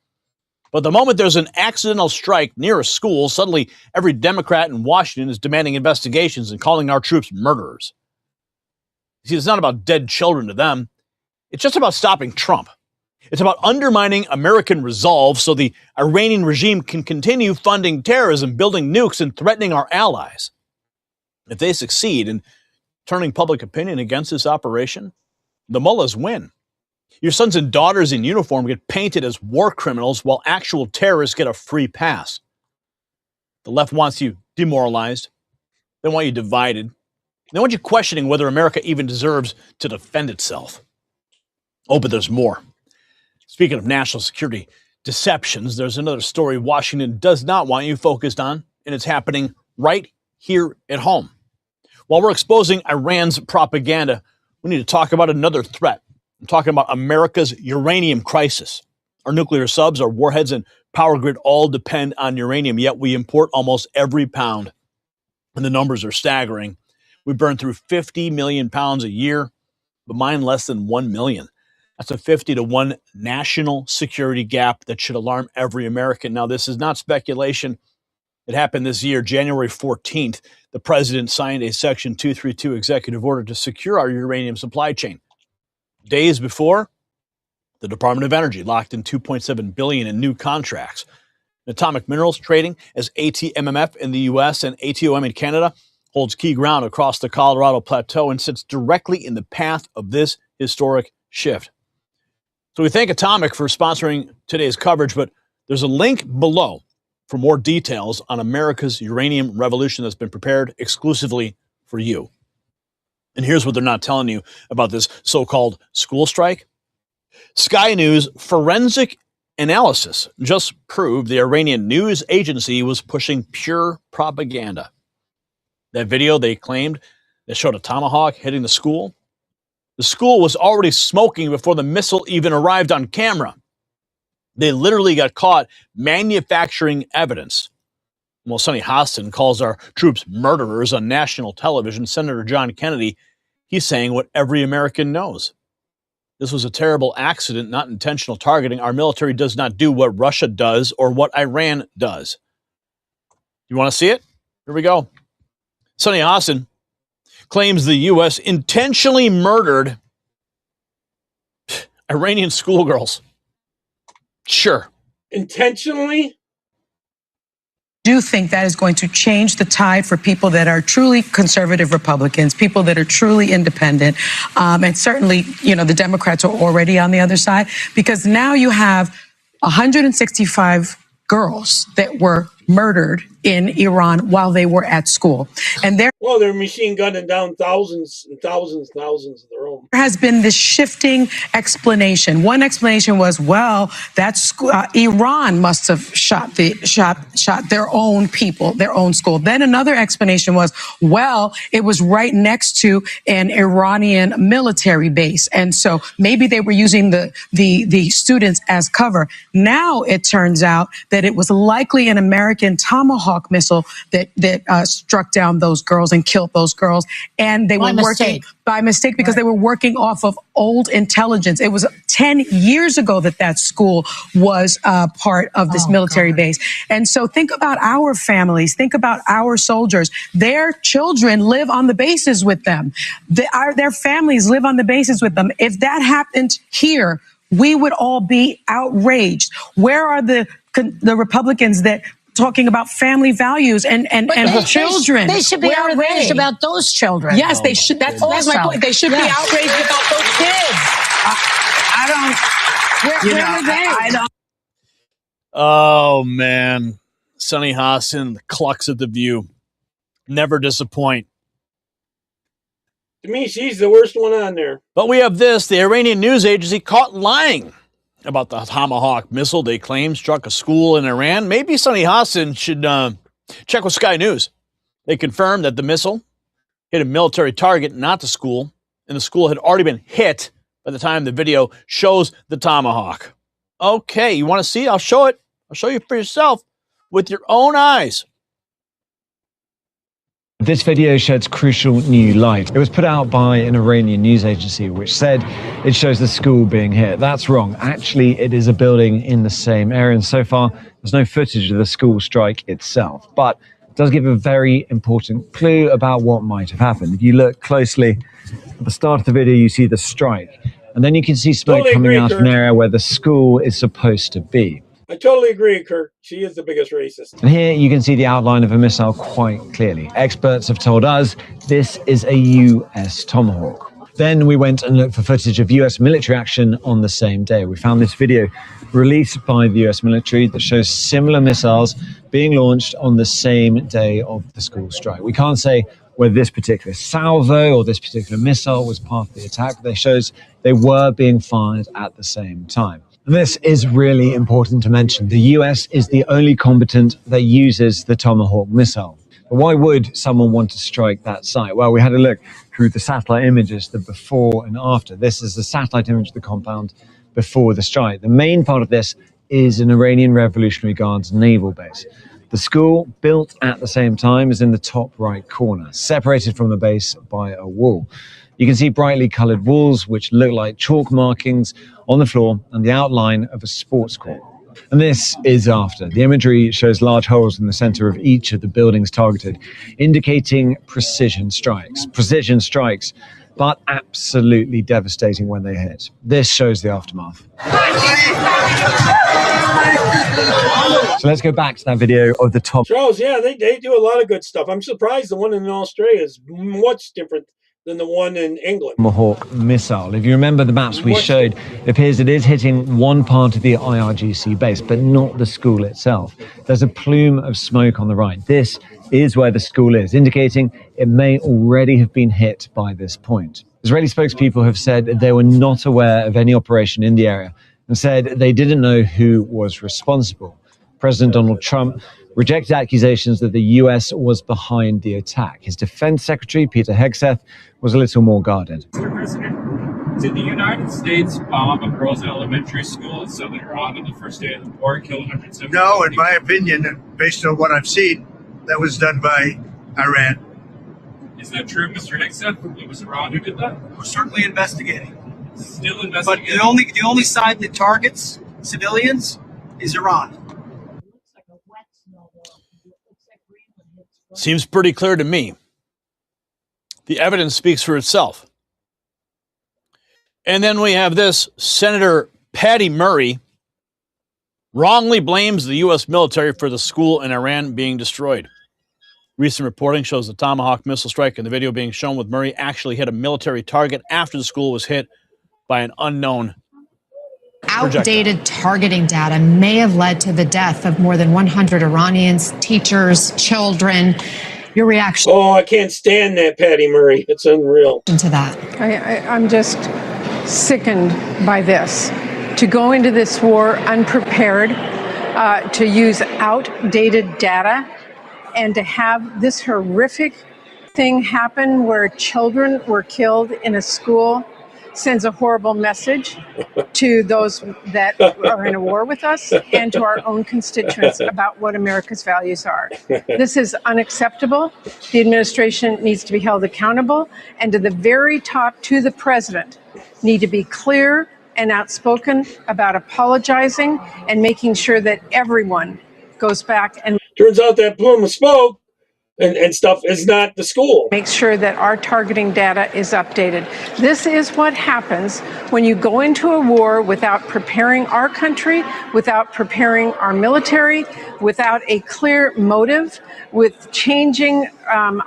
But the moment there's an accidental strike near a school, suddenly every Democrat in Washington is demanding investigations and calling our troops murderers. See, it's not about dead children to them. It's just about stopping Trump. It's about undermining American resolve so the Iranian regime can continue funding terrorism, building nukes, and threatening our allies. If they succeed in turning public opinion against this operation, the mullahs win. Your sons and daughters in uniform get painted as war criminals while actual terrorists get a free pass. The left wants you demoralized. They want you divided. They want you questioning whether America even deserves to defend itself. Oh, but there's more. Speaking of national security deceptions, there's another story Washington does not want you focused on, and it's happening right here at home. While we're exposing Iran's propaganda, we need to talk about another threat. I'm talking about America's uranium crisis. Our nuclear subs, our warheads, and power grid all depend on uranium, yet we import almost every pound. And the numbers are staggering. We burn through 50 million pounds a year, but mine less than 1 million. That's a 50 to 1 national security gap that should alarm every American. Now, this is not speculation. It happened this year, January 14th. The president signed a Section 232 executive order to secure our uranium supply chain. Days before, the Department of Energy locked in $2.7 billion in new contracts. Atomic Minerals Trading, as ATMMF in the U.S. and ATOM in Canada, holds key ground across the Colorado Plateau and sits directly in the path of this historic shift. So we thank Atomic for sponsoring today's coverage, but there's a link below for more details on America's uranium revolution that's been prepared exclusively for you. And here's what they're not telling you about this so-called school strike. Sky News forensic analysis just proved the Iranian news agency was pushing pure propaganda. That video they claimed that showed a Tomahawk hitting the school was already smoking before the missile even arrived on camera. They literally got caught manufacturing evidence. While Sonny Hostin calls our troops murderers on national television, Senator John Kennedy, he's saying what every American knows. This was a terrible accident, not intentional targeting. Our military does not do what Russia does or what Iran does. You want to see it? Here we go. Sonny Hostin claims the U.S. intentionally murdered Iranian schoolgirls. Sure. Intentionally? Do think that is going to change the tide for people that are truly conservative Republicans, people that are truly independent. And certainly, the Democrats are already on the other side, because now you have 165 girls that were murdered in Iran while they were at school. And there they're machine gunning down thousands and thousands and thousands of their own. has been this shifting explanation. One explanation was, that's Iran must have shot their own people, their own school. Then another explanation was, it was right next to an Iranian military base, and so maybe they were using the students as cover. Now it turns out that it was likely an American Tomahawk Tomahawk missile that struck down those girls and killed those girls. And they were working by mistake because they were working off of old intelligence. It was 10 years ago that school was part of this military base. And so think about our families. Think about our soldiers. Their children live on the bases with them. Their families live on the bases with them. If that happened here, we would all be outraged. Where are the Republicans that talking about family values and children? They should be outraged about those children. Yes, they should. That's my point. They should be outraged about those kids. Where are they? I don't. Oh, man. Sunny Hassan, the clucks at the View. Never disappoint. To me, she's the worst one on there. But we have this. The Iranian news agency caught lying about the Tomahawk missile they claim struck a school in Iran. Maybe Sunny Hassan should check with Sky News. They confirmed that the missile hit a military target, not the school, and the school had already been hit by the time the video shows the Tomahawk. Okay, you want to see? I'll show it. I'll show you for yourself with your own eyes. This video sheds crucial new light. It was put out by an Iranian news agency which said it shows the school being hit. That's wrong. Actually, it is a building in the same area, and so far there's no footage of the school strike itself. But it does give a very important clue about what might have happened. If you look closely at the start of the video, you see the strike, and then you can see smoke coming out of an area where the school is supposed to be. I totally agree, Kirk. She is the biggest racist. And here you can see the outline of a missile quite clearly. Experts have told us this is a US Tomahawk. Then we went and looked for footage of US military action on the same day. We found this video released by the US military that shows similar missiles being launched on the same day of the school strike. We can't say whether this particular salvo or this particular missile was part of the attack, but it shows they were being fired at the same time. This is really important to mention. The US is the only combatant that uses the Tomahawk missile. But why would someone want to strike that site? Well, we had a look through the satellite images, the before and after. This is the satellite image of the compound before the strike. The main part of this is an Iranian Revolutionary Guards naval base. The school, built at the same time, is in the top right corner, separated from the base by a wall. You can see brightly coloured walls which look like chalk markings on the floor and the outline of a sports court. And this is after. The imagery shows large holes in the centre of each of the buildings targeted, indicating precision strikes. Precision strikes, but absolutely devastating when they hit. This shows the aftermath. So let's go back to that video of the top. Charles, yeah, they do a lot of good stuff. I'm surprised the one in Australia is much different than the one in England. Tomahawk missile. If you remember the maps we showed, it appears it is hitting one part of the IRGC base, but not the school itself. There's a plume of smoke on the right. This is where the school is, indicating it may already have been hit by this point. Israeli spokespeople have said they were not aware of any operation in the area and said they didn't know who was responsible. President Donald Trump rejected accusations that the US was behind the attack. His defense secretary, Peter Hegseth, was a little more guarded. Mr. President, did the United States bomb a girls' elementary school in southern Iran on the first day of the war, kill 170? No, in my opinion, based on what I've seen, that was done by Iran. Is that true, Mr. Hegseth? It was Iran who did that? We're certainly investigating. Still investigating? But the only side that targets civilians is Iran. Seems pretty clear to me. The evidence speaks for itself. And then we have this. Senator Patty Murray wrongly blames the U.S. military for the school in Iran being destroyed. Recent reporting shows the Tomahawk missile strike in the video being shown with Murray actually hit a military target after the school was hit by an unknown Outdated targeting data may have led to the death of more than 100 Iranians, teachers, children. Your reaction? Oh, I can't stand that, Patty Murray. It's unreal. To that. I'm just sickened by this. To go into this war unprepared, to use outdated data, and to have this horrific thing happen where children were killed in a school sends a horrible message to those that are in a war with us and to our own constituents about what America's values are. This is unacceptable. The administration needs to be held accountable, and to the very top, to the president, need to be clear and outspoken about apologizing and making sure that everyone goes back and turns out that plume of smoke and stuff is not the school. Make sure that our targeting data is updated. This is what happens when you go into a war without preparing our country, without preparing our military, without a clear motive, with changing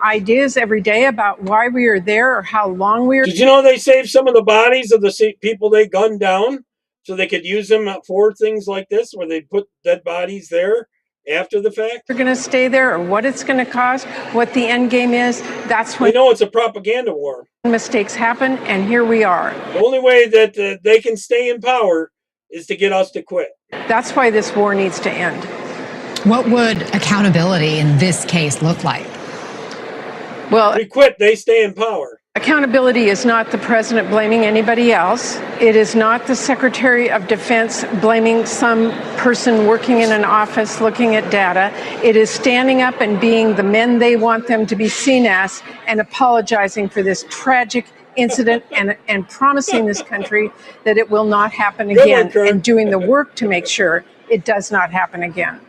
ideas every day about why we are there or how long we are. Did you know they saved some of the bodies of the people they gunned down so they could use them for things like this, where they put dead bodies there after the fact? They're going to stay there, or what it's going to cost, what the end game is. That's when we know it's a propaganda war. Mistakes happen, and here we are. The only way that they can stay in power is to get us to quit. That's why this war needs to end. What would accountability in this case look like? Well, we quit, they stay in power. Accountability is not the president blaming anybody else. It is not the Secretary of Defense blaming some person working in an office looking at data. It is standing up and being the men they want them to be seen as and apologizing for this tragic incident and promising this country that it will not happen again and doing the work to make sure it does not happen again.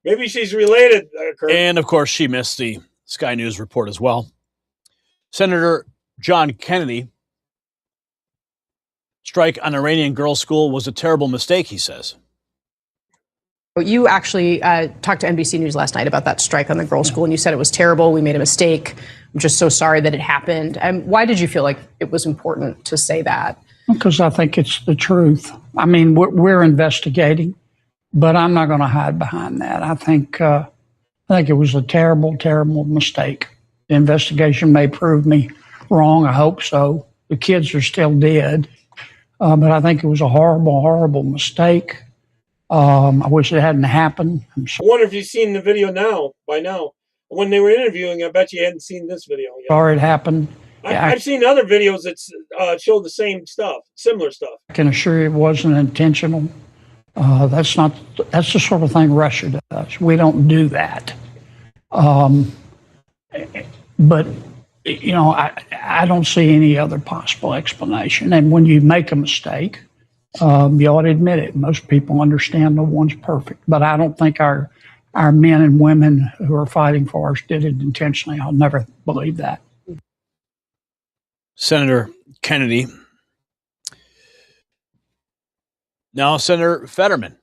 Maybe she's related, Kurt. And, of course, she missed the Sky News report as well. Senator John Kennedy, strike on Iranian girls' school was a terrible mistake, he says. You actually talked to NBC News last night about that strike on the girls' school, and you said it was terrible. We made a mistake. I'm just so sorry that it happened. And why did you feel like it was important to say that? Because I think it's the truth. I mean, we're investigating, but I'm not going to hide behind that. I think it was a terrible, terrible mistake. The investigation may prove me wrong. I hope so. The kids are still dead. But I think it was a horrible, horrible mistake. I wish it hadn't happened. I wonder if you've seen the video by now. When they were interviewing, I bet you hadn't seen this video yet. Sorry it happened. I've seen other videos that show the same stuff, similar stuff. I can assure you it wasn't intentional. That's the sort of thing Russia does. We don't do that. But, you know, I don't see any other possible explanation. And when you make a mistake, you ought to admit it. Most people understand no one's perfect. But I don't think our men and women who are fighting for us did it intentionally. I'll never believe that. Senator Kennedy. Now, Senator Fetterman.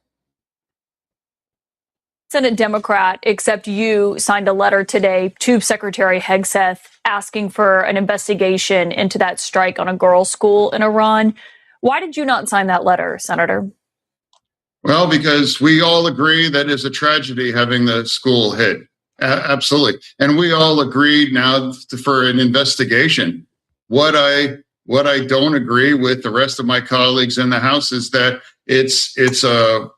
Senate Democrat, except you, signed a letter today to Secretary Hegseth asking for an investigation into that strike on a girls' school in Iran. Why did you not sign that letter, Senator? Well, because we all agree that it's a tragedy having the school hit. Absolutely. And we all agreed now for an investigation. What I don't agree with the rest of my colleagues in the House is that it's a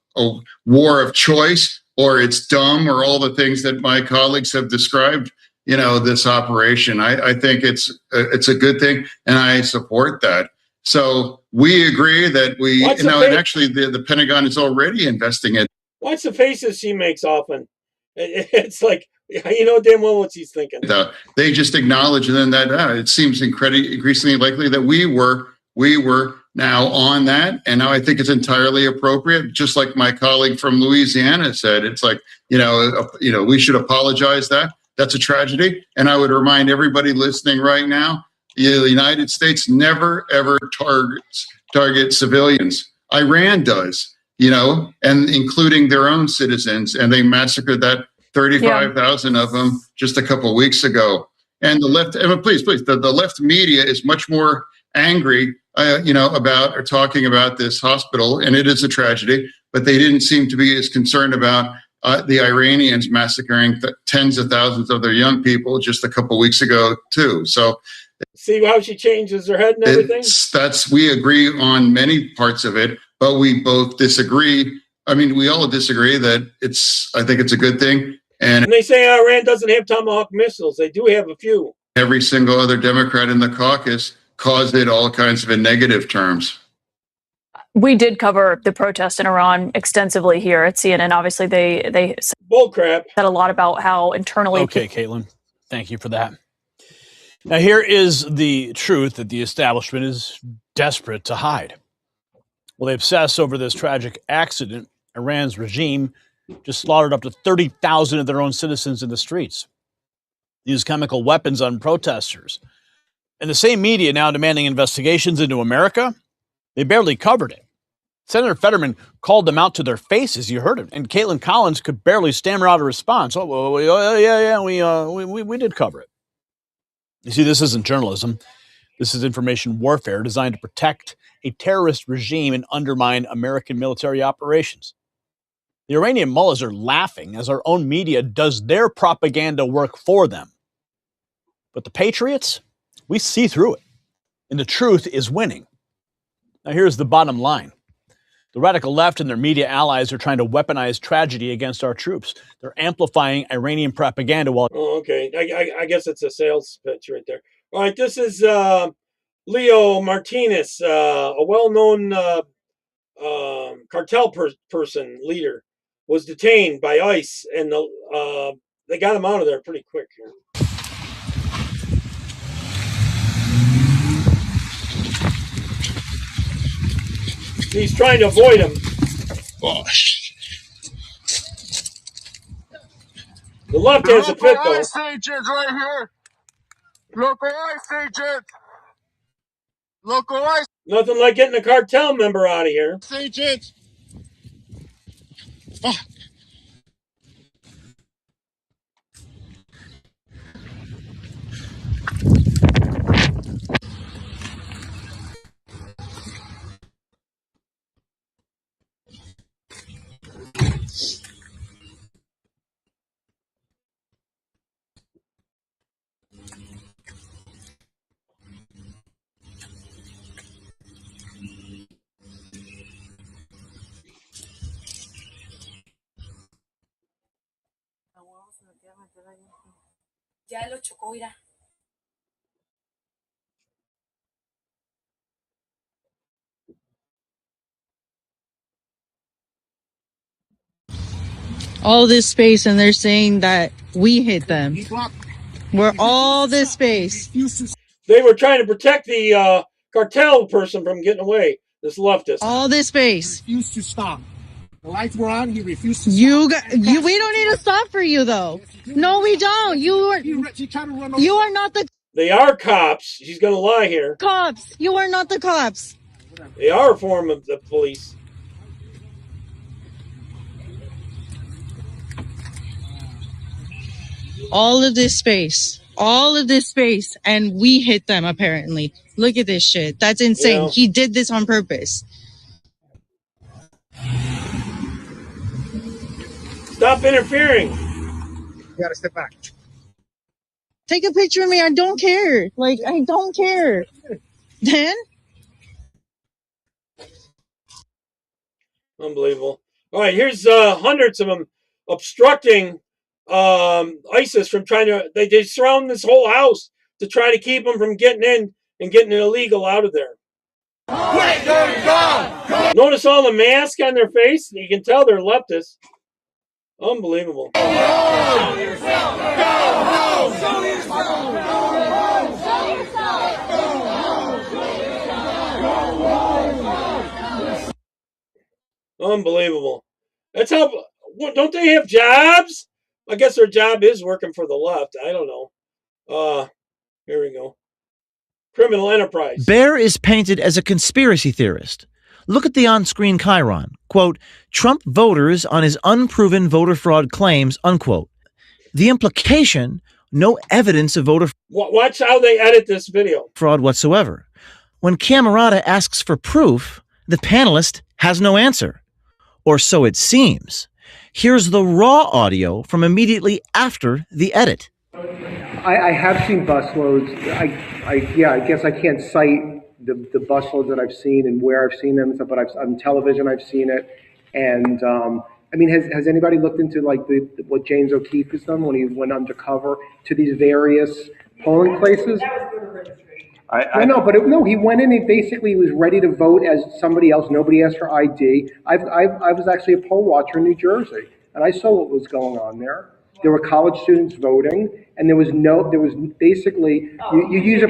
war of choice, or it's dumb, or all the things that my colleagues have described, you know, this operation. I think it's a good thing, and I support that. So we agree that and actually the Pentagon is already investing in. Watch the faces she makes often. It's like, you know damn well what she's thinking. They just acknowledge then that it seems increasingly likely that we were now on that, and now I think it's entirely appropriate. Just like my colleague from Louisiana said, it's like we should apologize. That's a tragedy, and I would remind everybody listening right now: the United States never ever targets civilians. Iran does, and including their own citizens, and they massacred that 35,000 of them just a couple of weeks ago. And the left, please, the left media is much more angry, about or talking about this hospital, and it is a tragedy. But they didn't seem to be as concerned about the Iranians massacring tens of thousands of their young people just a couple of weeks ago too. So, see how she changes her head and everything. We agree on many parts of it, but we both disagree. I mean, we all disagree that I think it's a good thing. And they say Iran doesn't have Tomahawk missiles. They do have a few. Every single other Democrat in the caucus caused it all kinds of in negative terms. We did cover the protest in Iran extensively here at CNN. Obviously, they bullcrap said a lot about how internally. Okay, Caitlin, thank you for that. Now, here is the truth that the establishment is desperate to hide. Well, they obsess over this tragic accident. Iran's regime just slaughtered up to 30,000 of their own citizens in the streets, used chemical weapons on protesters. And the same media now demanding investigations into America, they barely covered it. Senator Fetterman called them out to their faces. You heard him. And Caitlin Collins could barely stammer out a response. We did cover it. You see, this isn't journalism. This is information warfare designed to protect a terrorist regime and undermine American military operations. The Iranian mullahs are laughing as our own media does their propaganda work for them. But the patriots, we see through it. And the truth is winning. Now, here's the bottom line. The radical left and their media allies are trying to weaponize tragedy against our troops. They're amplifying Iranian propaganda while... Oh, okay. I guess it's a sales pitch right there. All right, this is Leo Martinez, a well-known cartel person, leader, was detained by ICE, and they got him out of there pretty quick here. He's trying to avoid him. Oh, the left has a pit, though. ICE agents right here. Local ICE agents. Local ICE. Nothing like getting a cartel member out of here. Agents. Oh. Ya lo chocó, irá. All this space, and they're saying that we hit them. We're all this space. They were trying to protect the cartel person from getting away. This leftist. All this space. Refused to stop. The lights were on. He refused to stop. We don't need to stop for you, though. No, we don't. You are not the. They are cops. She's going to lie here. Cops. You are not the cops. They are a form of the police. All of this space, and we hit them, apparently. Look at this shit. That's insane. Yeah. He did this on purpose. Stop interfering. You gotta step back. Take a picture of me. I don't care. I don't care. Then? Unbelievable. All right, here's hundreds of them obstructing ISIS from trying to, they surround this whole house to try to keep them from getting in and getting it illegal out of there. Notice all the masks on their face? You can tell they're leftists. Unbelievable. Unbelievable. That's how, don't they have jobs? I guess their job is working for the left. I don't know. Here we go. Criminal enterprise. Bear is painted as a conspiracy theorist. Look at the on-screen chyron. Quote, Trump voters on his unproven voter fraud claims, unquote. The implication, no evidence of voter Watch how they edit this video. Fraud whatsoever. When Camerata asks for proof, the panelist has no answer. Or so it seems. Here's the raw audio from immediately after the edit. I have seen busloads. I guess I can't cite the busloads that I've seen and where I've seen them, but on television I've seen it. And I mean, has anybody looked into what James O'Keefe has done when he went undercover to these various polling places? I know, but no, he went in and basically was ready to vote as somebody else. Nobody asked for ID. I was actually a poll watcher in New Jersey, and I saw what was going on there. There were college students voting, and there was basically, you use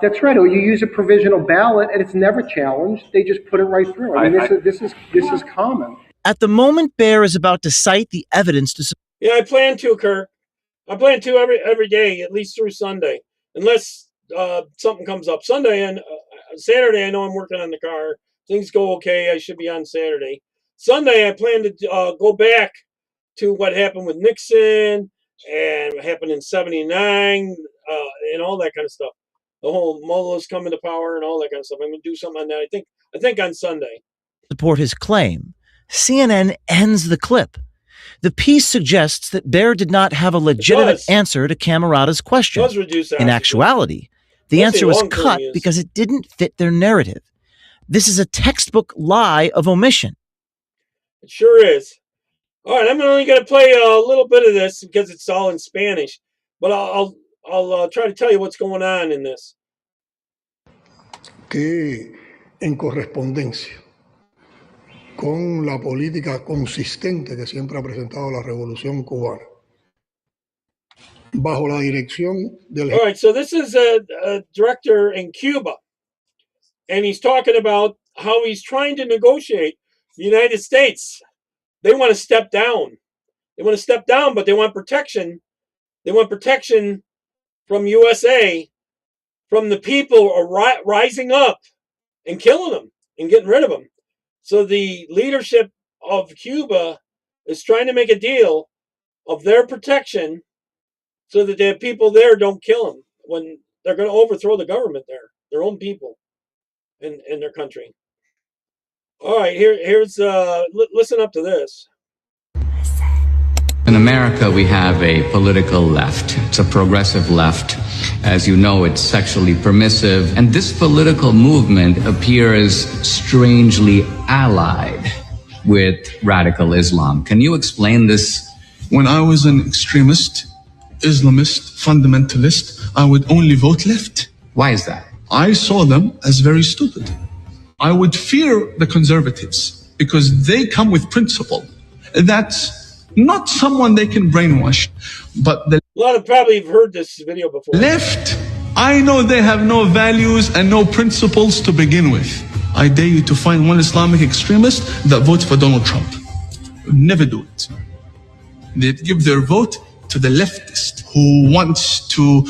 that's right, or you use a provisional ballot, and it's never challenged. They just put it right through. I mean, this is common. At the moment, Bear is about to cite the evidence to support. Yeah, I plan to, Kirk. I plan to every day, at least through Sunday, unless something comes up. Sunday and Saturday, I know I'm working on the car. Things go okay. I should be on Saturday. Sunday, I plan to go back to what happened with Nixon and what happened in '79 and all that kind of stuff. The whole mullahs coming to power and all that kind of stuff. I'm going to do something on that. I think on Sunday. Support his claim. CNN ends the clip. The piece suggests that Bear did not have a legitimate answer to Camerata's question. In actuality, the answer was cut because it didn't fit their narrative. This is a textbook lie of omission. It sure is. All right, I'm only going to play a little bit of this because it's all in Spanish, but I'll try to tell you what's going on in this. Que en correspondencia con la política consistente que siempre ha presentado la Revolución Cubana, bajo la dirección del... All right, so this is a director in Cuba, and he's talking about how he's trying to negotiate the United States. They want to step down. They want to step down, but they want protection. They want protection from USA, from the people rising up and killing them and getting rid of them. So the leadership of Cuba is trying to make a deal of their protection so that the people there don't kill them when they're going to overthrow the government there, their own people in their country. All right, here's listen up to this. In America, we have a political left. It's a progressive left. As you know, it's sexually permissive. And this political movement appears strangely allied with radical Islam. Can you explain this? When I was an extremist, Islamist, fundamentalist, I would only vote left. Why is that? I saw them as very stupid. I would fear the conservatives because they come with principle. That's not someone they can brainwash, but the a lot of probably have heard this video before. Left, I know they have no values and no principles to begin with. I dare you to find one Islamic extremist that votes for Donald Trump. Never do it. They give their vote to the leftist who wants to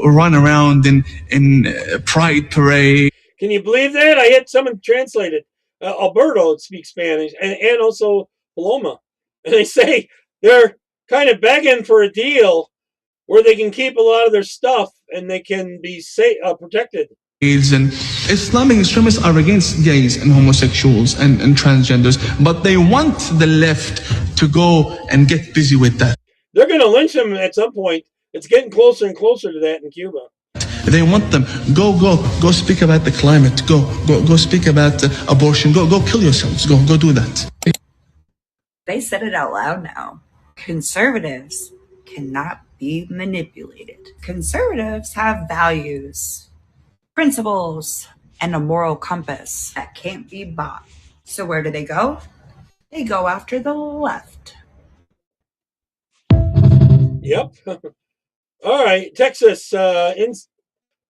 run around in pride parade. Can you believe that? I had someone translate it. Alberto speaks Spanish, and also Paloma. And they say they're kind of begging for a deal where they can keep a lot of their stuff and they can be protected. And Islamic extremists are against gays and homosexuals and transgenders, but they want the left to go and get busy with that. They're going to lynch them at some point. It's getting closer and closer to that in Cuba. They want them, go speak about the climate, go speak about abortion, go kill yourselves, go do that. They said it out loud now. Conservatives cannot be manipulated. Conservatives have values, principles, and a moral compass that can't be bought. So where do they go? They go after the left. Yep. All right, Texas,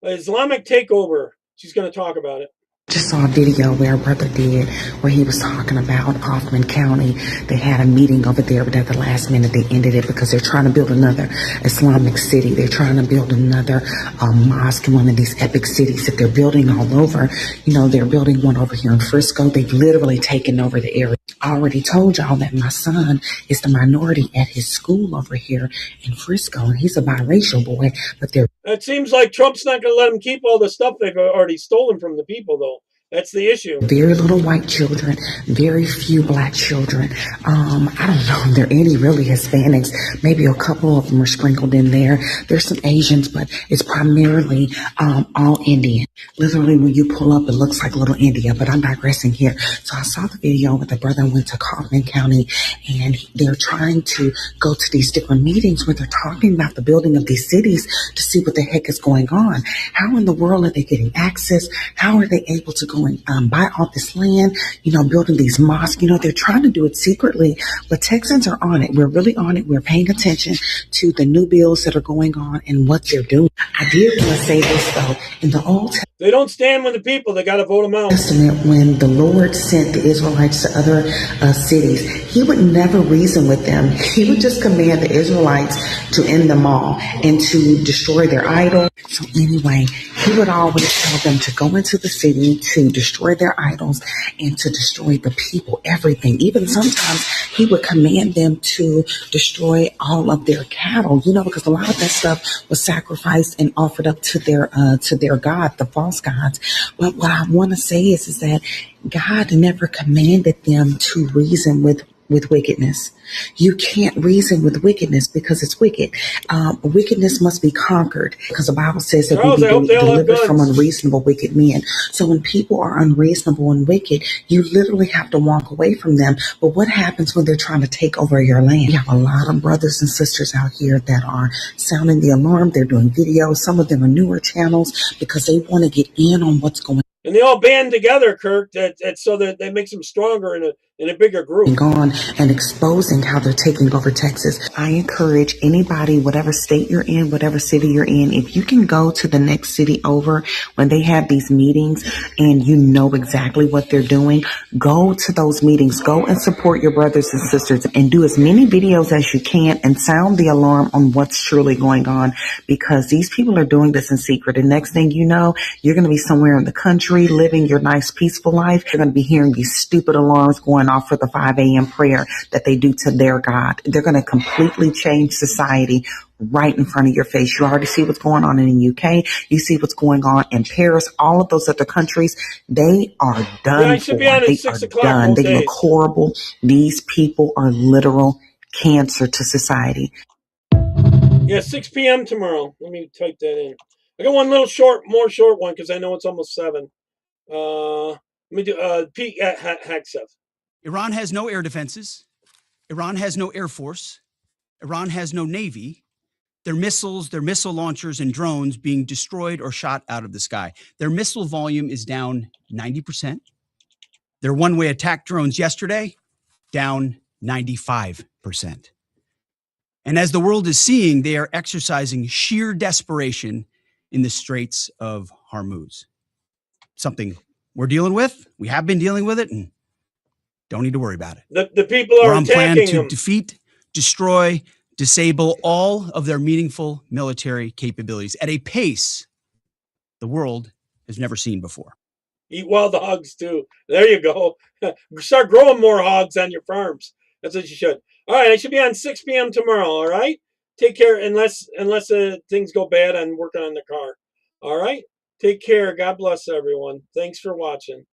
Islamic takeover. She's going to talk about it. Just saw a video where a brother did where he was talking about Hoffman County. They had a meeting over there, but at the last minute they ended it because they're trying to build another Islamic city. They're trying to build another mosque in one of these epic cities that they're building all over. You know, they're building one over here in Frisco. They've literally taken over the area. I already told y'all that my son is the minority at his school over here in Frisco, and he's a biracial boy, but they're... It seems like Trump's not going to let them keep all the stuff they've already stolen from the people, though. That's the issue. Very little white children, very few black children. I don't know if there are any really Hispanics. Maybe a couple of them are sprinkled in there. There's some Asians, but it's primarily all Indian. Literally, when you pull up, it looks like Little India, but I'm digressing here. So I saw the video where the brother went to Kaufman County, and they're trying to go to these different meetings where they're talking about the building of these cities to see what the heck is going on. How in the world are they getting access? How are they able to go and buy all this land, building these mosques? They're trying to do it secretly, but Texans are on it. We're really on it. We're paying attention to the new bills that are going on and what they're doing. I did want to say this, though. In the Old They don't stand with the people. They got to vote them out. Testament, when the Lord sent the Israelites to other cities, he would never reason with them. He would just command the Israelites to end them all and to destroy their idols. So anyway, he would always tell them to go into the city, to destroy their idols, and to destroy the people, everything. Even sometimes he would command them to destroy all of their cattle, because a lot of that stuff was sacrificed and offered up to their God, the false gods. But what I want to say is that God never commanded them to reason with wickedness. You can't reason with wickedness because it's wicked. Wickedness must be conquered because the Bible says that we be delivered from unreasonable wicked men. So when people are unreasonable and wicked, you literally have to walk away from them. But what happens when they're trying to take over your land? You have a lot of brothers and sisters out here that are sounding the alarm. They're doing videos. Some of them are newer channels because they want to get in on what's going on. And they all band together, Kirk, so that makes them stronger in a bigger group. On and exposing how they're taking over Texas. I encourage anybody, whatever state you're in, whatever city you're in, if you can go to the next city over when they have these meetings and you know exactly what they're doing, go to those meetings, go and support your brothers and sisters and do as many videos as you can and sound the alarm on what's truly going on, because these people are doing this in secret. And next thing you know, you're going to be somewhere in the country living your nice, peaceful life. You're going to be hearing these stupid alarms going off for the 5 a.m. prayer that they do to their God. They're going to completely change society right in front of your face. You already see what's going on in the UK. You see what's going on in Paris. All of those other countries, they are done for. They are done. They look horrible. These people are literal cancer to society. Yeah, 6 p.m. tomorrow. Let me type that in. I got one little more short one because I know it's almost 7. Let me do Pete Hegseth. Iran has no air defenses. Iran has no air force. Iran has no navy. Their missiles, their missile launchers and drones being destroyed or shot out of the sky. Their missile volume is down 90%. Their one-way attack drones yesterday, down 95%. And as the world is seeing, they are exercising sheer desperation in the Straits of Hormuz. Something we're dealing with. We have been dealing with it and don't need to worry about it. The people are We're on plan attacking to them. defeat, destroy, disable all of their meaningful military capabilities at a pace the world has never seen before. Eat wild hogs too. There you go. Start growing more hogs on your farms. That's what you should. All right, I should be on 6 p.m. tomorrow. All right. Take care. Unless things go bad, I'm working on the car. All right. Take care. God bless everyone. Thanks for watching.